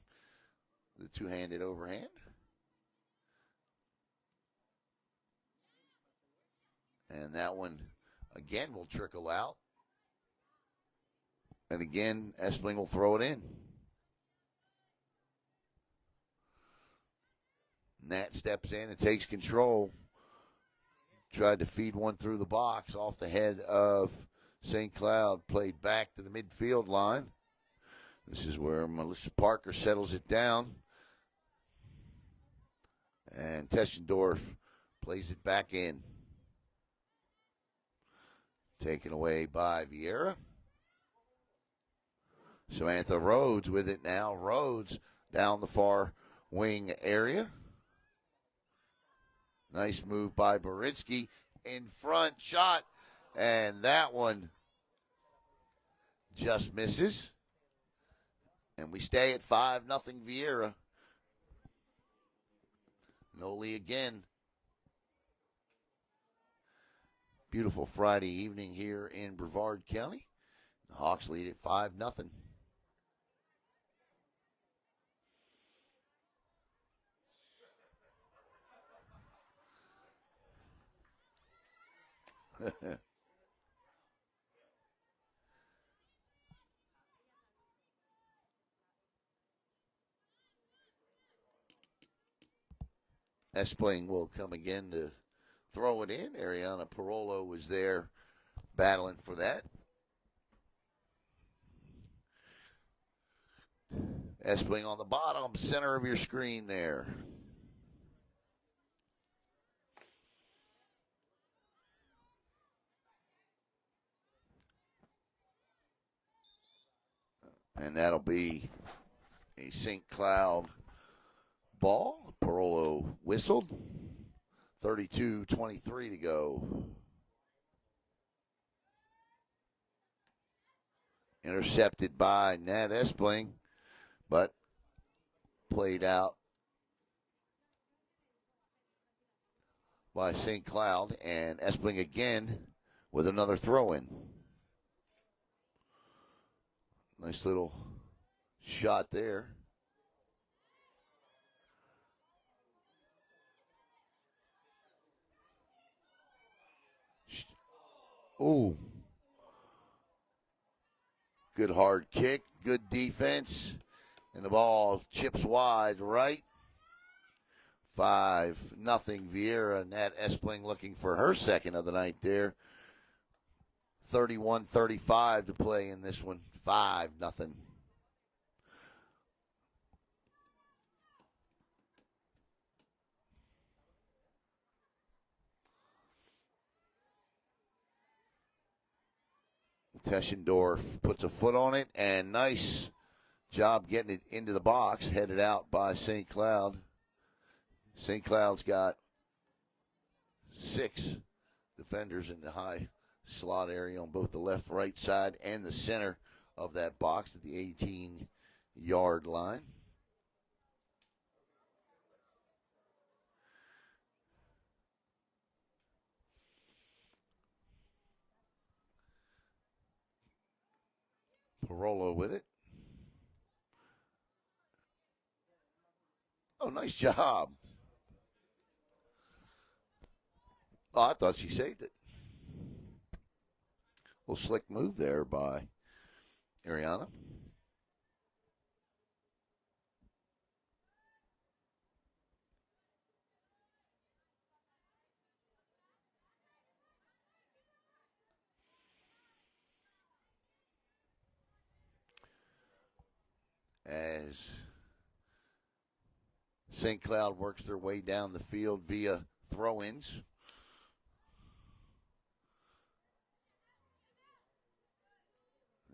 The two-handed overhand. And that one, again, will trickle out. And again, Espling will throw it in. Nat steps in and takes control. Tried to feed one through the box off the head of St. Cloud. Played back to the midfield line. This is where Melissa Parker settles it down. And Teschendorf plays it back in. Taken away by Viera. Samantha Rhodes with it now. Rhodes down the far wing area. Nice move by Borinsky. In front, shot. And that one just misses. And we stay at 5-0 Viera. Noli again. Beautiful Friday evening here in Brevard County. The Hawks lead at 5-0. Espling will come again to throw it in. Ariana Parolo was there battling for that. Espling on the bottom center of your screen there. And that'll be a St. Cloud ball. Parolo whistled. 32-23 to go. Intercepted by Nat Espling, but played out by St. Cloud. And Espling again with another throw-in. Nice little shot there. Ooh. Good hard kick, good defense, and the ball chips wide right. 5-0 Viera. Nat Espling looking for her second of the night there. 31-35 to play in this one. 5-0. Teschendorf puts a foot on it, and nice job getting it into the box, headed out by St. Cloud. St. Cloud's got 6 defenders in the high slot area on both the left, right side, and the center of that box at the 18-yard line. Parolo with it. Oh, nice job. Oh, I thought she saved it. Little slick move there by Ariana. As St. Cloud works their way down the field via throw-ins.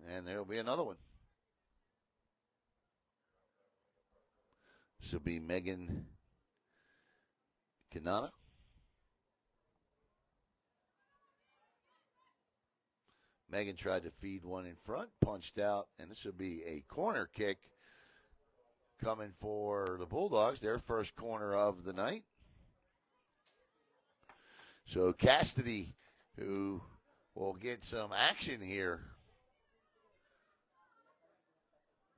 And there'll be another one. This will be Megan Kanata. Megan tried to feed one in front, punched out, and this will be a corner kick coming for the Bulldogs, their first corner of the night. So Cassidy, who will get some action here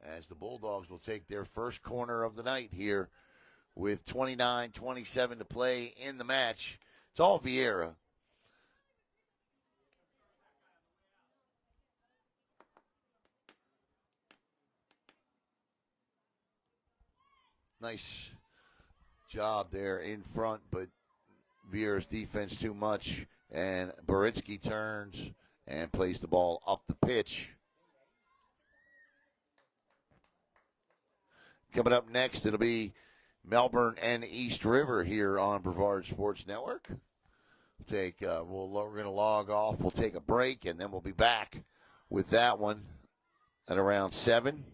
as the Bulldogs will take their first corner of the night here with 29-27 to play in the match. It's all Viera. Nice job there in front, but Viera's defense too much, and Baritsky turns and plays the ball up the pitch. Coming up next, it'll be Melbourne and East River here on Brevard Sports Network. We're going to log off. We'll take a break, and then we'll be back with that one at around 7.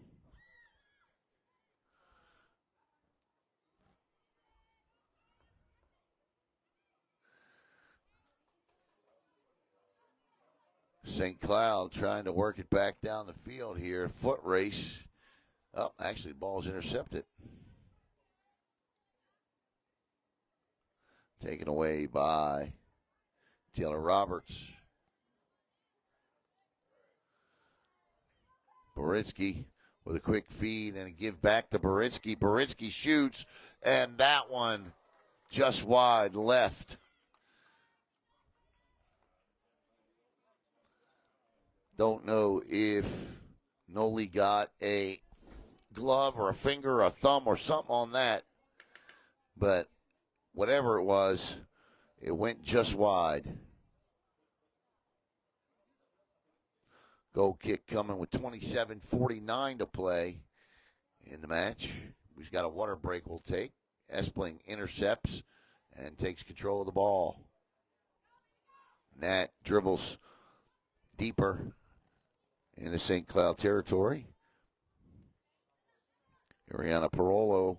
St. Cloud trying to work it back down the field here. Foot race. Oh, actually, the ball's intercepted. Taken away by Taylor Roberts. Baritsky with a quick feed and a give back to Baritsky. Baritsky shoots, and that one just wide left. Don't know if Noli got a glove or a finger or a thumb or something on that, but whatever it was, it went just wide. Goal kick coming with 27:49 to play in the match. We've got a water break we'll take. Espling intercepts and takes control of the ball. Nat dribbles deeper into St. Cloud territory. Ariana Parolo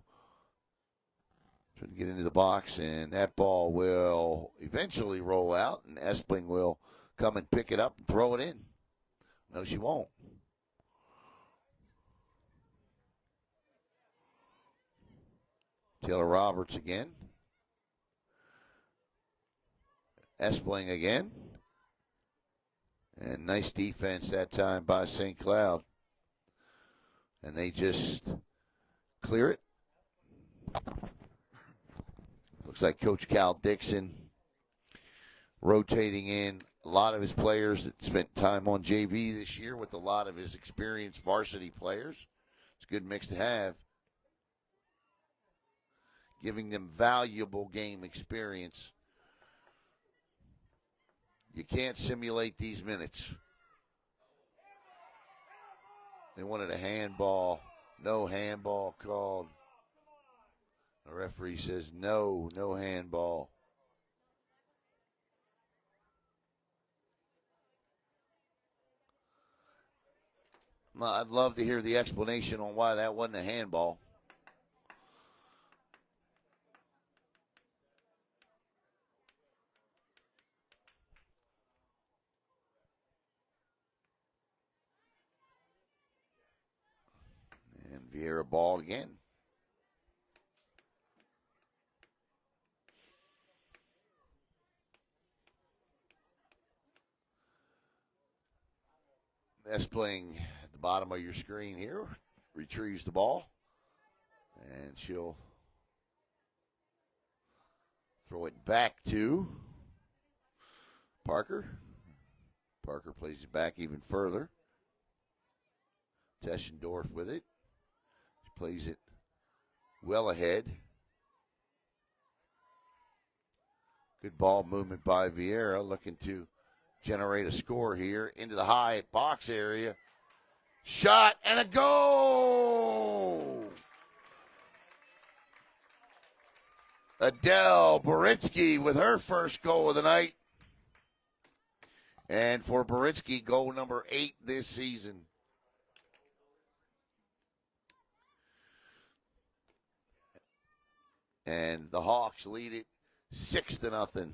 trying to get into the box, and that ball will eventually roll out, and Espling will come and pick it up and throw it in. No, she won't. Taylor Roberts again. Espling again. And nice defense that time by St. Cloud. And they just clear it. Looks like Coach Cal Dixon rotating in a lot of his players that spent time on JV this year with a lot of his experienced varsity players. It's a good mix to have. Giving them valuable game experience. You can't simulate these minutes. They wanted a handball. No handball called. The referee says no handball. I'd love to hear the explanation on why that wasn't a handball. Viera ball again. That's playing at the bottom of your screen here. Retrieves the ball. And she'll throw it back to Parker. Parker plays it back even further. Teschendorf with it. She plays it well ahead. Good ball movement by Viera, looking to generate a score here into the high box area. Shot and a goal! Adele Boritsky with her first goal of the night. And for Boritsky, goal number 8 this season. And the Hawks lead it 6-0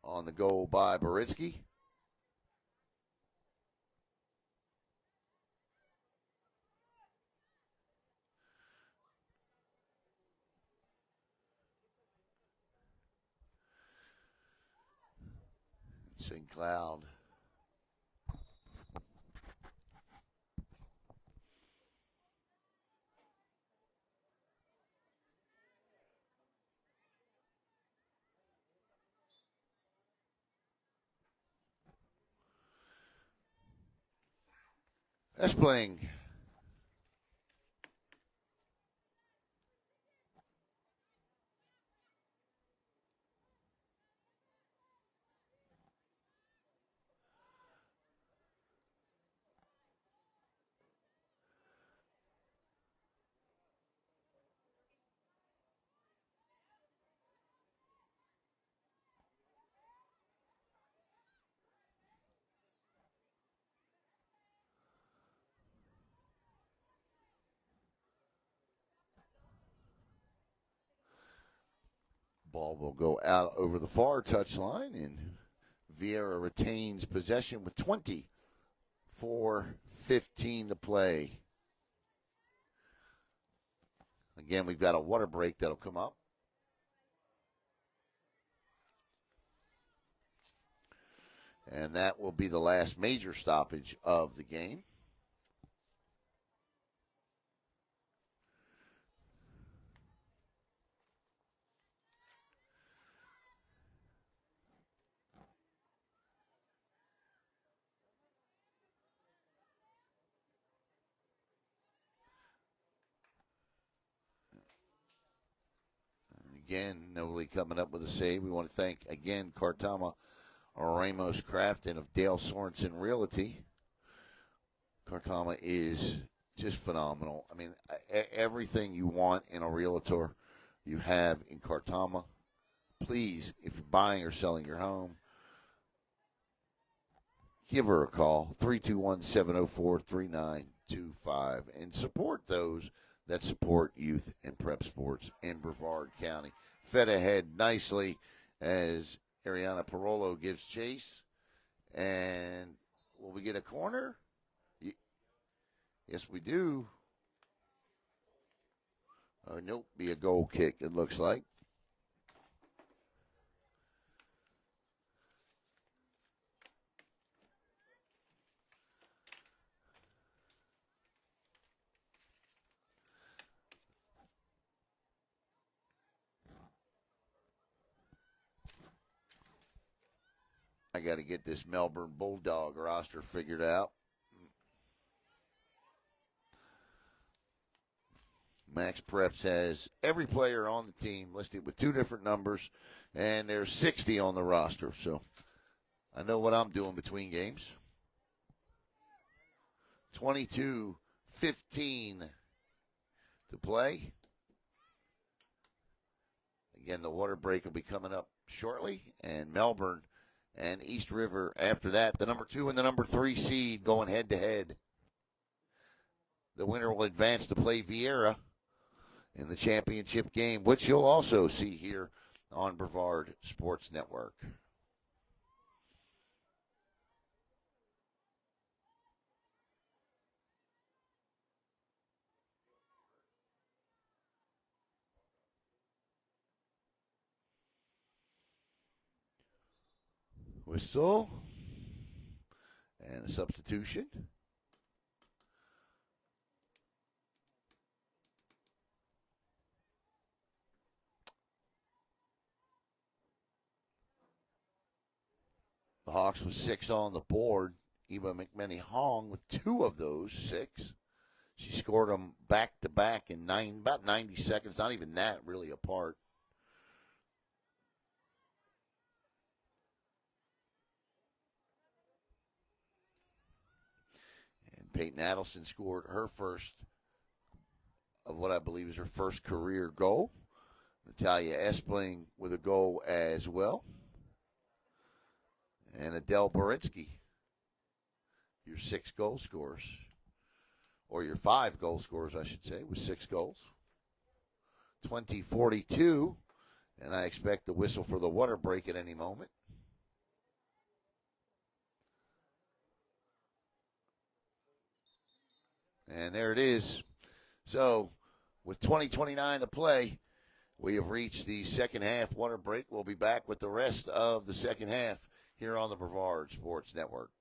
on the goal by Boritsky. St. Cloud that's playing ball will go out over the far touchline, and Viera retains possession with 24:15 to play. Again, we've got a water break that'll come up. And that will be the last major stoppage of the game. Again, Noli coming up with a save. We want to thank, again, Cartama Ramos Crafton of Dale Sorensen Realty. Cartama is just phenomenal. I mean, everything you want in a realtor, you have in Cartama. Please, if you're buying or selling your home, give her a call, 321-704-3925, and support those that support youth and prep sports in Brevard County. Fed ahead nicely as Ariana Parolo gives chase. And will we get a corner? Yes, we do. Nope, be a goal kick, it looks like. I got to get this Melbourne Bulldog roster figured out. Max Preps has every player on the team listed with 2 different numbers, and there's 60 on the roster. So I know what I'm doing between games. 22-15 to play. Again, the water break will be coming up shortly, and Melbourne and East River after that. The number 2 and the number 3 seed going head-to-head. The winner will advance to play Viera in the championship game, which you'll also see here on Brevard Sports Network. Whistle. And a substitution. The Hawks with 6 on the board. Eva McMenny-Hong with 2 of those 6. She scored them back-to-back in about 90 seconds. Not even that really apart. And Peyton Adelson scored her first of what I believe is her first career goal. Natalia Espling with a goal as well. And Adele Boritsky, your 6 goal scorers. Or your 5 goal scorers, I should say, with 6 goals. 20-42, and I expect the whistle for the water break at any moment. And there it is. So, with 20:29 to play, we have reached the second half water break. We'll be back with the rest of the second half here on the Brevard Sports Network.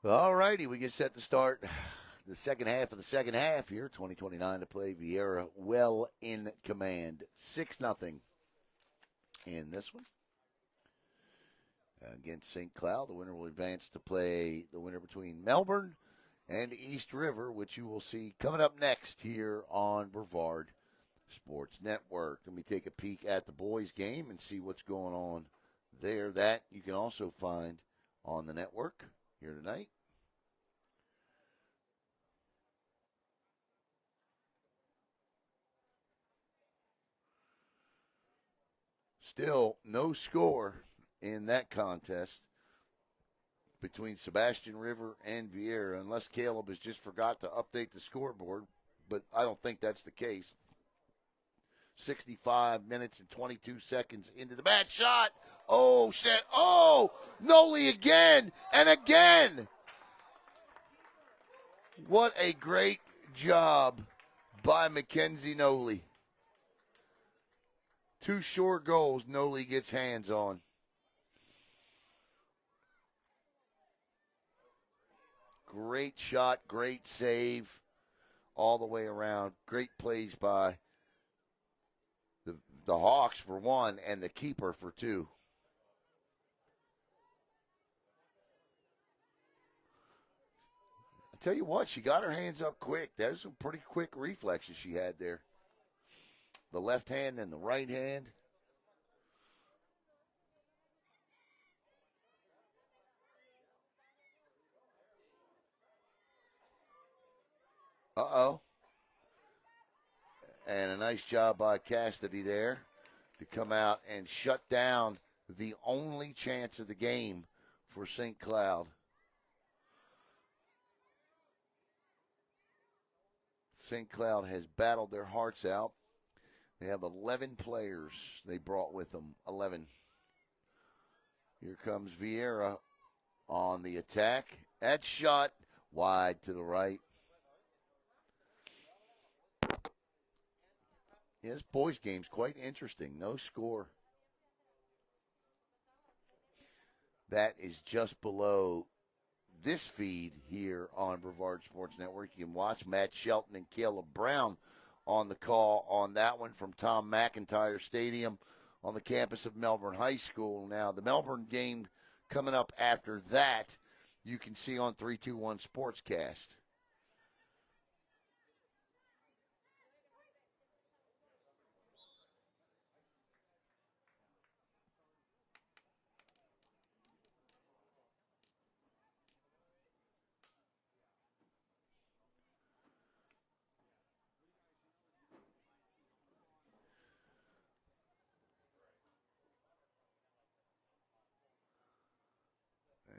All righty, we get set to start the second half of the second half here. 20:29 to play. Viera well in command. 6-0 in this one. Against St. Cloud, the winner will advance to play the winner between Melbourne and East River, which you will see coming up next here on Brevard Sports Network. Let me take a peek at the boys' game and see what's going on there. That you can also find on the network here tonight. Still no score in that contest between Sebastian River and Viera, unless Caleb has just forgot to update the scoreboard, but I don't think that's the case. 65 minutes and 22 seconds into the match. Shot. Oh, shit. Oh, Noli again and again. What a great job by Mackenzie Noli. 2 short goals Noli gets hands on. Great shot, great save all the way around. Great plays by the Hawks for 1 and the keeper for 2. I tell you what, she got her hands up quick. There's some pretty quick reflexes she had there. The left hand and the right hand. Uh-oh. And a nice job by Cassidy there to come out and shut down the only chance of the game for St. Cloud. St. Cloud has battled their hearts out. They have 11 players they brought with them. 11. Here comes Viera on the attack. That shot wide to the right. Yeah, this boys' game's quite interesting. No score. That is just below this feed here on Brevard Sports Network. You can watch Matt Shelton and Caleb Brown on the call on that one from Tom McIntyre Stadium on the campus of Melbourne High School. Now, the Melbourne game coming up after that, you can see on 321 Sportscast.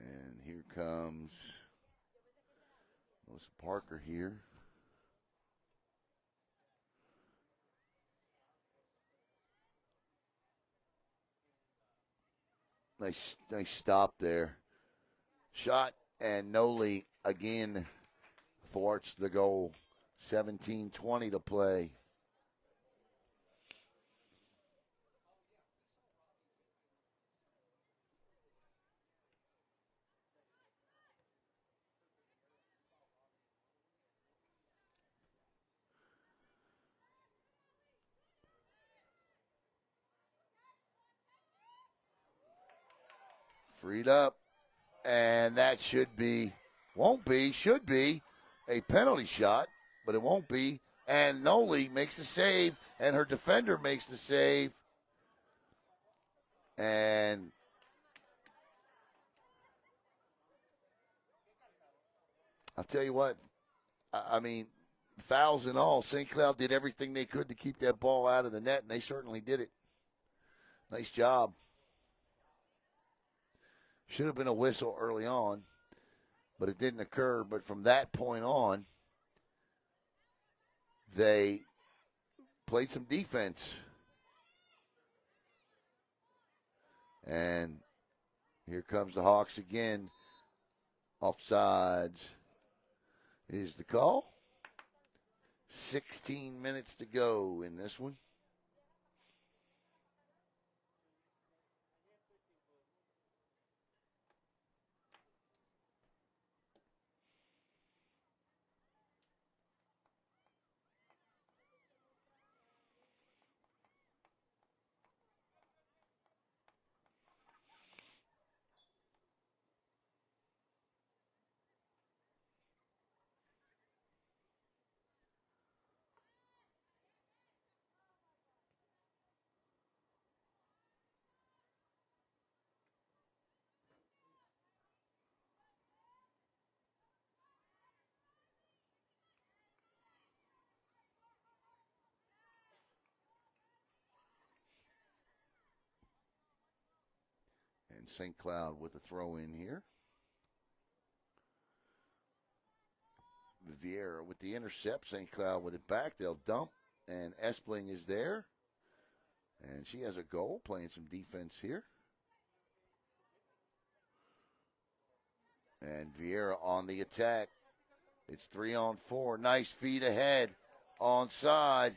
And here comes Melissa Parker here. Nice stop there. Shot, and Noli again thwarts the goal. 17:20 to play. Freed up, and that should be a penalty shot, but it won't be. And Noli makes the save, and her defender makes the save. And I'll tell you what, I mean, fouls and all, St. Cloud did everything they could to keep that ball out of the net, and they certainly did it. Nice job. Should have been a whistle early on, but it didn't occur. But from that point on, they played some defense. And here comes the Hawks again. Offsides is the call. 16 minutes to go in this one. And St. Cloud with a throw in here. Viera with the intercept. St. Cloud with it back. They'll dump. And Espling is there. And she has a goal, playing some defense here. And Viera on the attack. It's 3-on-4. Nice feed ahead. Onside.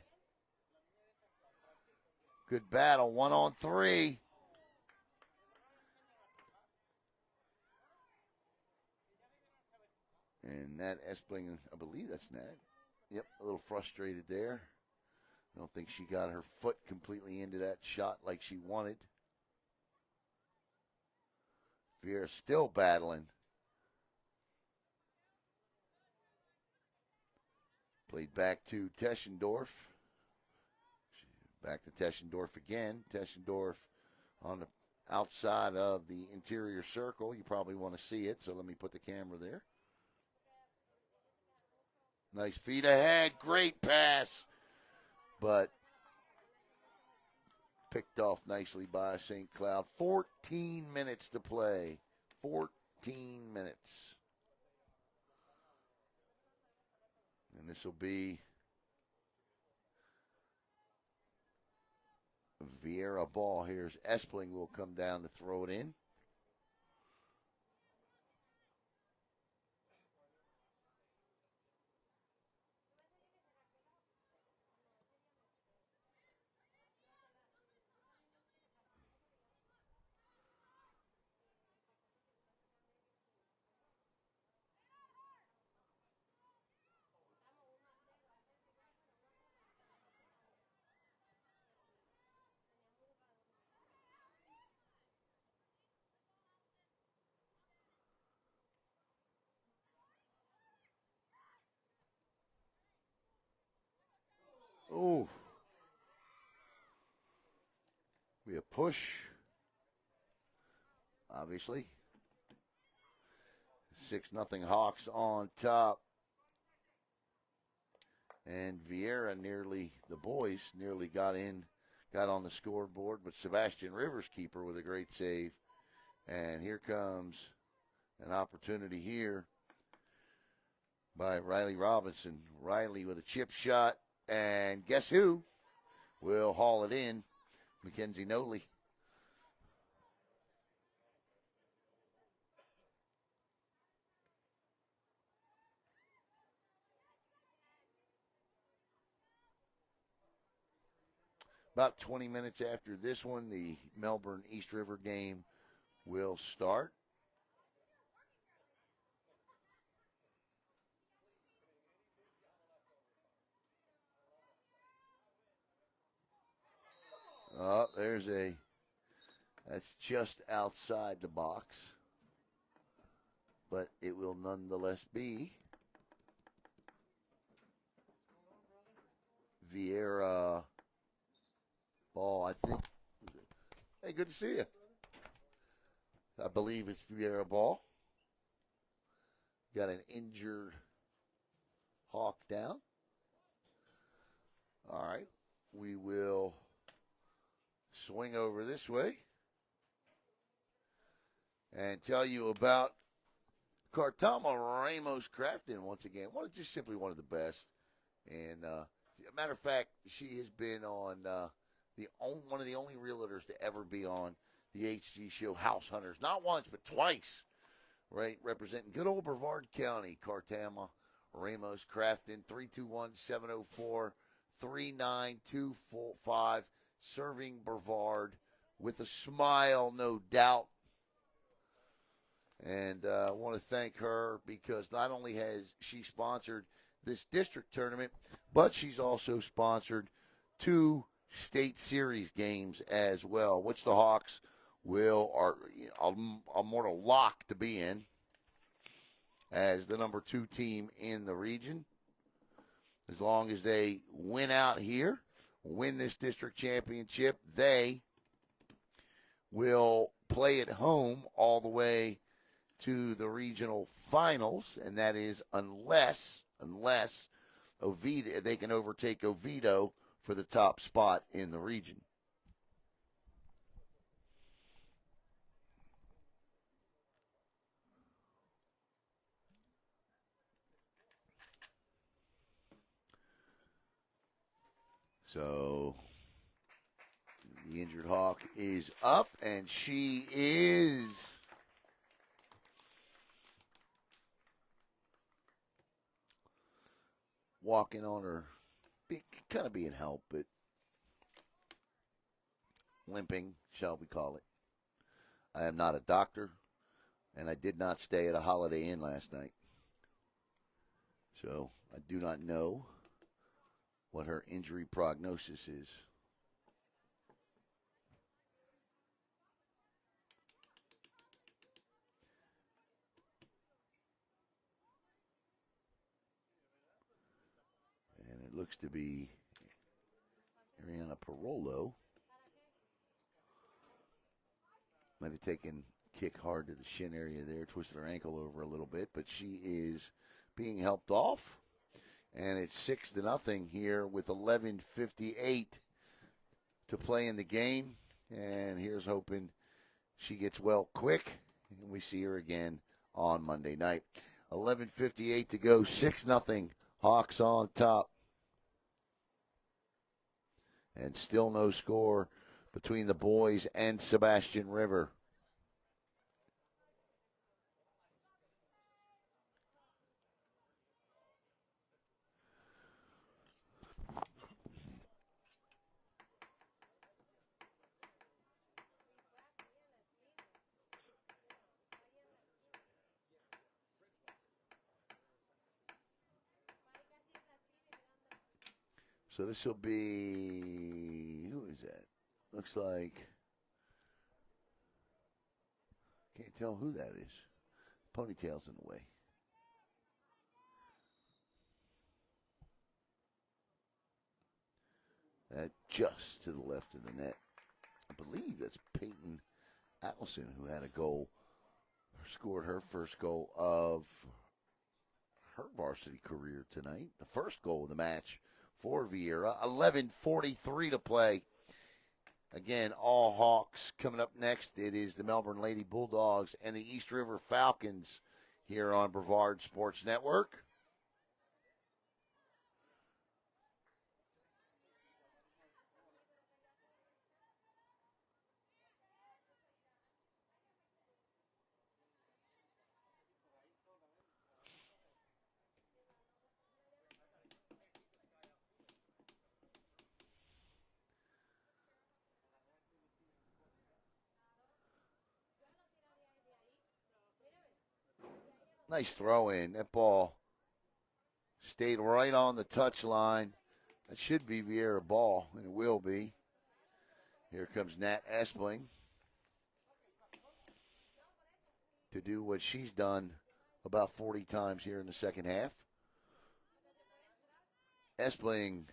Good battle. 1-on-3. And Nat Espling, I believe that's Nat. Yep, a little frustrated there. I don't think she got her foot completely into that shot like she wanted. Viera still battling. Played back to Teschendorf. Back to Teschendorf again. Teschendorf on the outside of the interior circle. You probably want to see it, so let me put the camera there. Nice feet ahead. Great pass. But picked off nicely by St. Cloud. 14 minutes to play. 14 minutes. And this will be Viera ball. Here's Espling will come down to throw it in. Ooh. Be a push. Obviously. 6-0 Hawks on top. And Viera the boys nearly got on the scoreboard, but Sebastian Rivers, keeper, with a great save. And here comes an opportunity here by Riley Robinson. Riley with a chip shot, and guess who will haul it in? Mackenzie Noley. About 20 minutes after this one, the Melbourne East River game will start. Oh, that's just outside the box. But it will nonetheless be Viera ball, I think. Hey, good to see you. I believe it's Viera ball. Got an injured Hawk down. All right. We will swing over this way and tell you about Cartama Ramos Crafton once again. Just simply one of the best. And matter of fact, she has been on one of the only realtors to ever be on the HG show, House Hunters. Not once, but twice. Right, representing good old Brevard County. Cartama Ramos Crafton, 321-704-3925. Serving Brevard with a smile, no doubt. And I want to thank her because not only has she sponsored this district tournament, but she's also sponsored 2 state series games as well, which the Hawks are a mortal lock to be in as the number 2 team in the region. As long as they win out here, win this district championship, they will play at home all the way to the regional finals, and that is unless Oviedo, they can overtake Oviedo for the top spot in the region. So the injured Hawk is up, and she is walking on her, kind of being helped, but limping, shall we call it. I am not a doctor, and I did not stay at a Holiday Inn last night. So I do not know what her injury prognosis is. And it looks to be Ariana Parolo. Might have taken kick hard to the shin area there, twisted her ankle over a little bit, but she is being helped off. And it's 6-0 here with 11:58 to play in the game. And here's hoping she gets well quick, and we see her again on Monday night. 11:58 to go, 6-0. Hawks on top. And still no score between the boys and Sebastian River. So this will be, who is that? Looks like, can't tell who that is. Ponytail's in the way. Just to the left of the net. I believe that's Peyton Allison who had a goal, scored her first goal of her varsity career tonight. The first goal of the match for Viera. 11:43 to play. Again, all Hawks coming up next. It is the Melbourne Lady Bulldogs and the East River Falcons here on Brevard Sports Network. Nice throw in. That ball stayed right on the touch line. That should be Viera ball, and it will be. Here comes Nat Espling to do what she's done about 40 times here in the second half. Espling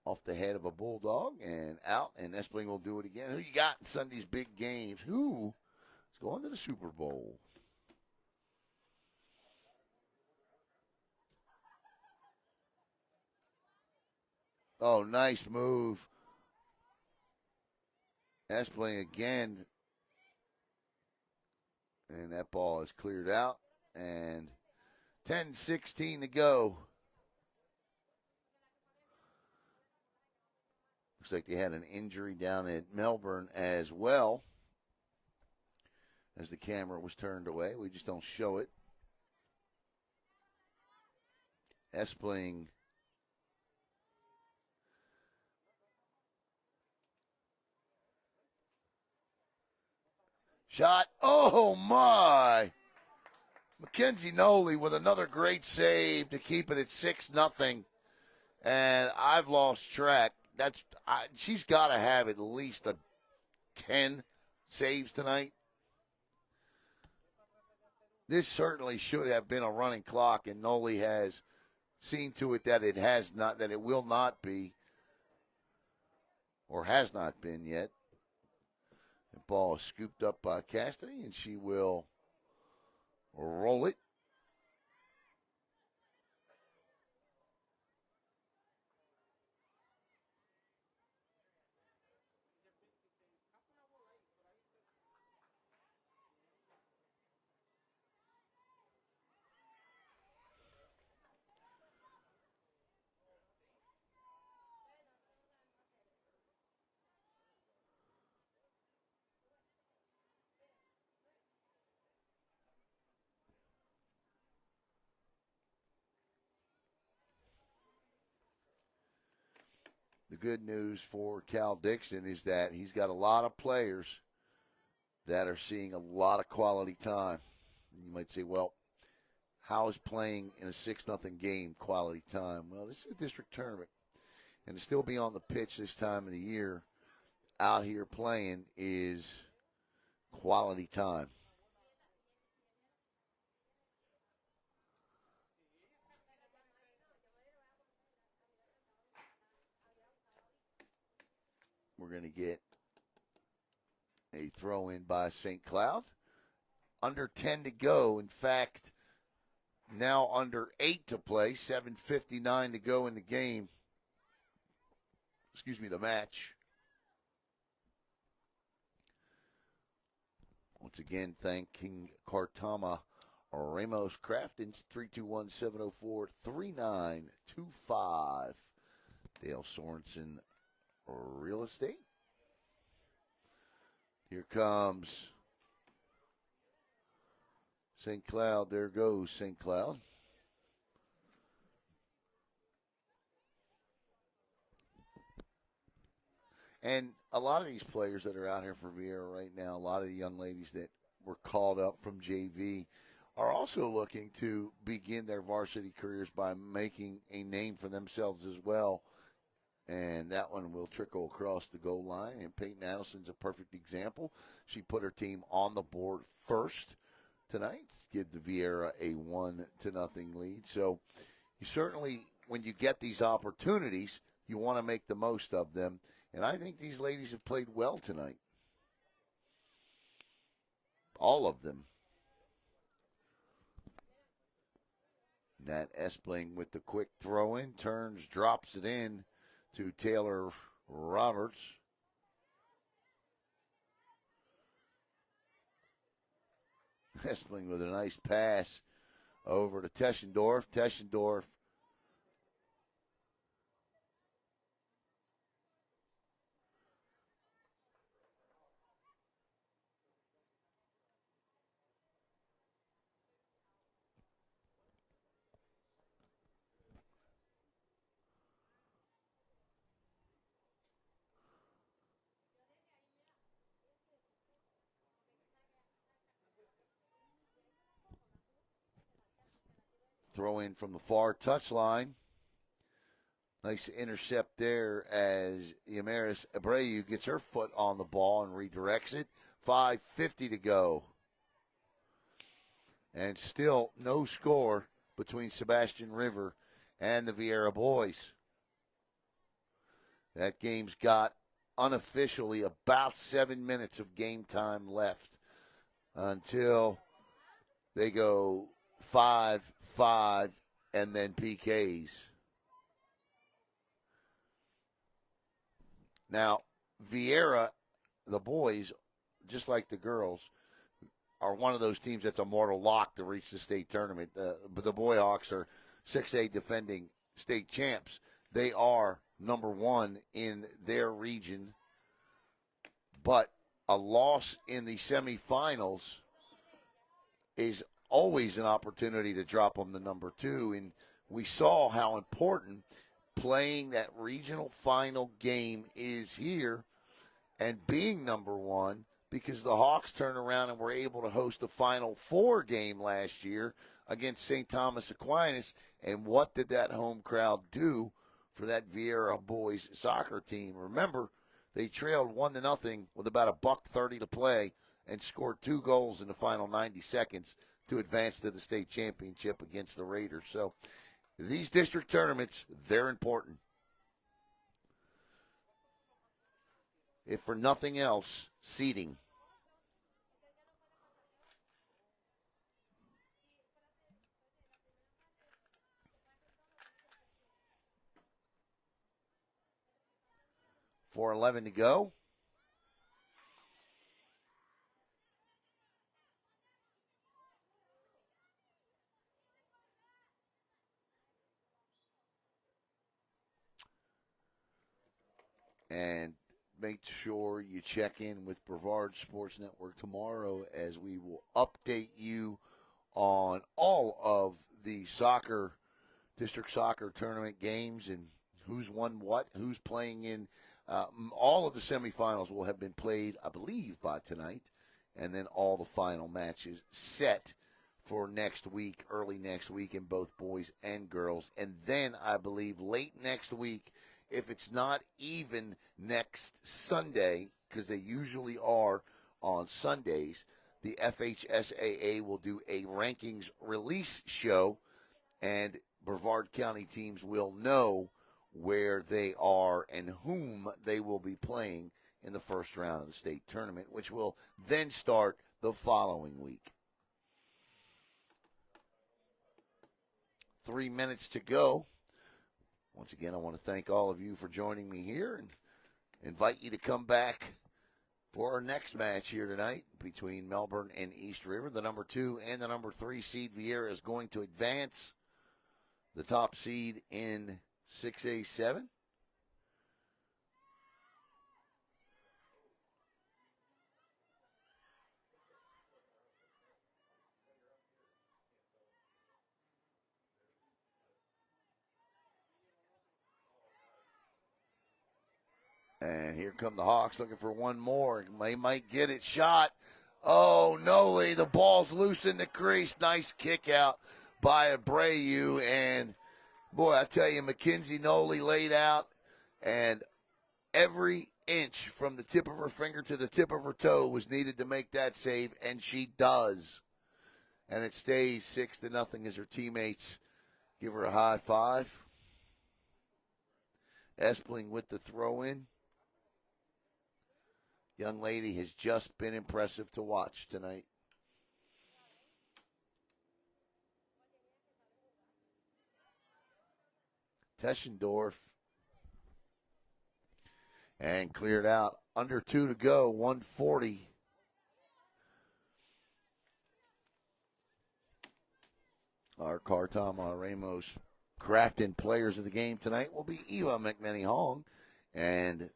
off the head of a Bulldog and out, and Espling will do it again. Who you got in Sunday's big games? Who is going to the Super Bowl? Oh, nice move. Espling again. And that ball is cleared out. And 10:16 to go. Looks like they had an injury down at Melbourne as well. As the camera was turned away. We just don't show it. Espling shot. Oh, my. Mackenzie Noley with another great save to keep it at 6-0. And I've lost track. She's got to have at least 10 saves tonight. This certainly should have been a running clock, and Noley has seen to it that it has not, that it will not be, or has not been yet. The ball is scooped up by Cassidy, and she will roll it. The good news for Cal Dixon is that he's got a lot of players that are seeing a lot of quality time. You might say, well, how is playing in a 6-0 game quality time? Well, this is a district tournament, and to still be on the pitch this time of the year out here playing is quality time. We're going to get a throw in by St. Cloud. Under 10 to go. In fact, now under 8 to play. 7:59 to go in the game. The match. Once again, thanking Cartama Ramos Craftins, 321-704-3925. Dale Sorensen real estate. Here comes St. Cloud. There goes St. Cloud. And a lot of these players that are out here for Viera right now, a lot of the young ladies that were called up from JV are also looking to begin their varsity careers by making a name for themselves as well. And that one will trickle across the goal line. And Peyton Addison's a perfect example. She put her team on the board first tonight, give the Viera a 1-0 lead. So you certainly, when you get these opportunities, you want to make the most of them. And I think these ladies have played well tonight. All of them. Nat Espling with the quick throw in, turns, drops it in to Taylor Roberts. Espling with a nice pass over to Teschendorf. Teschendorf throw in from the far touchline. Nice intercept there as Yamaris Abreu gets her foot on the ball and redirects it. 5:50 to go. And still no score between Sebastian River and the Viera boys. That game's got unofficially about 7 minutes of game time left until they go 5-5 and then PKs. Now, Viera, the boys, just like the girls, are one of those teams that's a mortal lock to reach the state tournament. But the Boy Hawks are 6A defending state champs. They are number one in their region. But a loss in the semifinals is always an opportunity to drop them to number two. And we saw how important playing that regional final game is here and being number one, because the Hawks turned around and were able to host a Final Four game last year against St. Thomas Aquinas. And what did that home crowd do for that Viera boys soccer team? Remember, they trailed 1-0 with about $1:30 to play and scored 2 goals in the final 90 seconds to advance to the state championship against the Raiders. So these district tournaments, they're important. If for nothing else, seeding. $4:11 to go. And make sure you check in with Brevard Sports Network tomorrow, as we will update you on all of the district soccer tournament games and who's won what, who's playing in. All of the semifinals will have been played, I believe, by tonight, and then all the final matches set for next week, early next week, in both boys and girls. And then I believe late next week, if it's not even next Sunday, because they usually are on Sundays, the FHSAA will do a rankings release show, and Brevard County teams will know where they are and whom they will be playing in the first round of the state tournament, which will then start the following week. 3 minutes to go. Once again, I want to thank all of you for joining me here and invite you to come back for our next match here tonight between Melbourne and East River. The number 2 and the number 3 seed, Viera, is going to advance. The top seed in 6A7 And here come the Hawks looking for one more. They might get it. Shot. Oh, Noli. The ball's loose in the crease. Nice kick out by Abreu. And, boy, I tell you, Mackenzie Noli laid out. And every inch from the tip of her finger to the tip of her toe was needed to make that save. And she does. And it stays 6-0 as her teammates give her a high five. Espling with the throw-in. Young lady has just been impressive to watch tonight. Teschendorf. And cleared out. Under 2 to go, 140. Our Cartama Ramos Crafton players of the game tonight will be Eva McMenny-Hong. And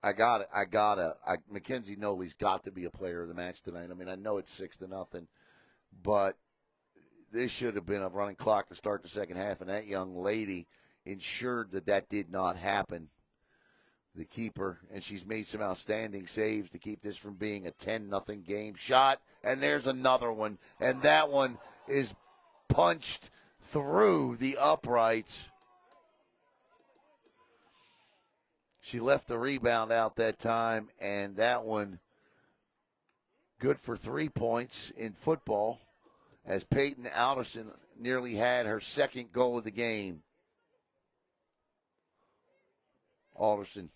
Mackenzie Noli's got to be a player of the match tonight. I mean, I know it's 6-0, but this should have been a running clock to start the second half, and that young lady ensured that did not happen. The keeper, and she's made some outstanding saves to keep this from being a 10-0 game. Shot, and there's another one, and that one is punched through the uprights. She left the rebound out that time, and that one good for 3 points in football as Peyton Alderson nearly had her second goal of the game. Alderson.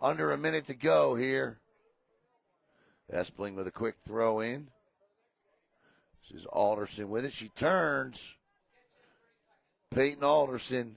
Under a minute to go here. Espling with a quick throw in. This is Alderson with it. She turns. Peyton Alderson.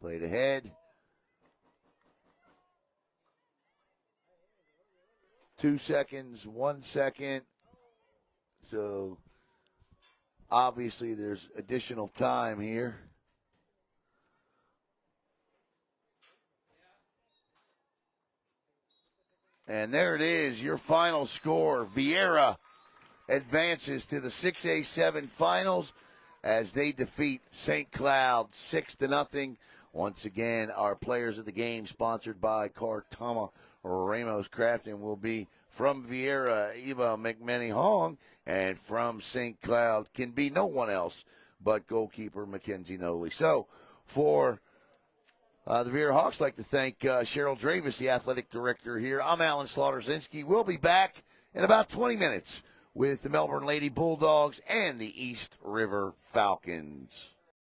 Played ahead. 2 seconds, 1 second. So obviously there's additional time here. And there it is, your final score. Viera advances to the 6A semifinals as they defeat St. Cloud 6-0. Once again, our players of the game, sponsored by Cartama Ramos Crafton, will be from Viera, Eva McMenny-Hong, and from St. Cloud can be no one else but goalkeeper Mackenzie Noli. So for the Viera Hawks, I'd like to thank Cheryl Dravis, the athletic director here. I'm Alan Slaughter-Zinski. We'll be back in about 20 minutes with the Melbourne Lady Bulldogs and the East River Falcons.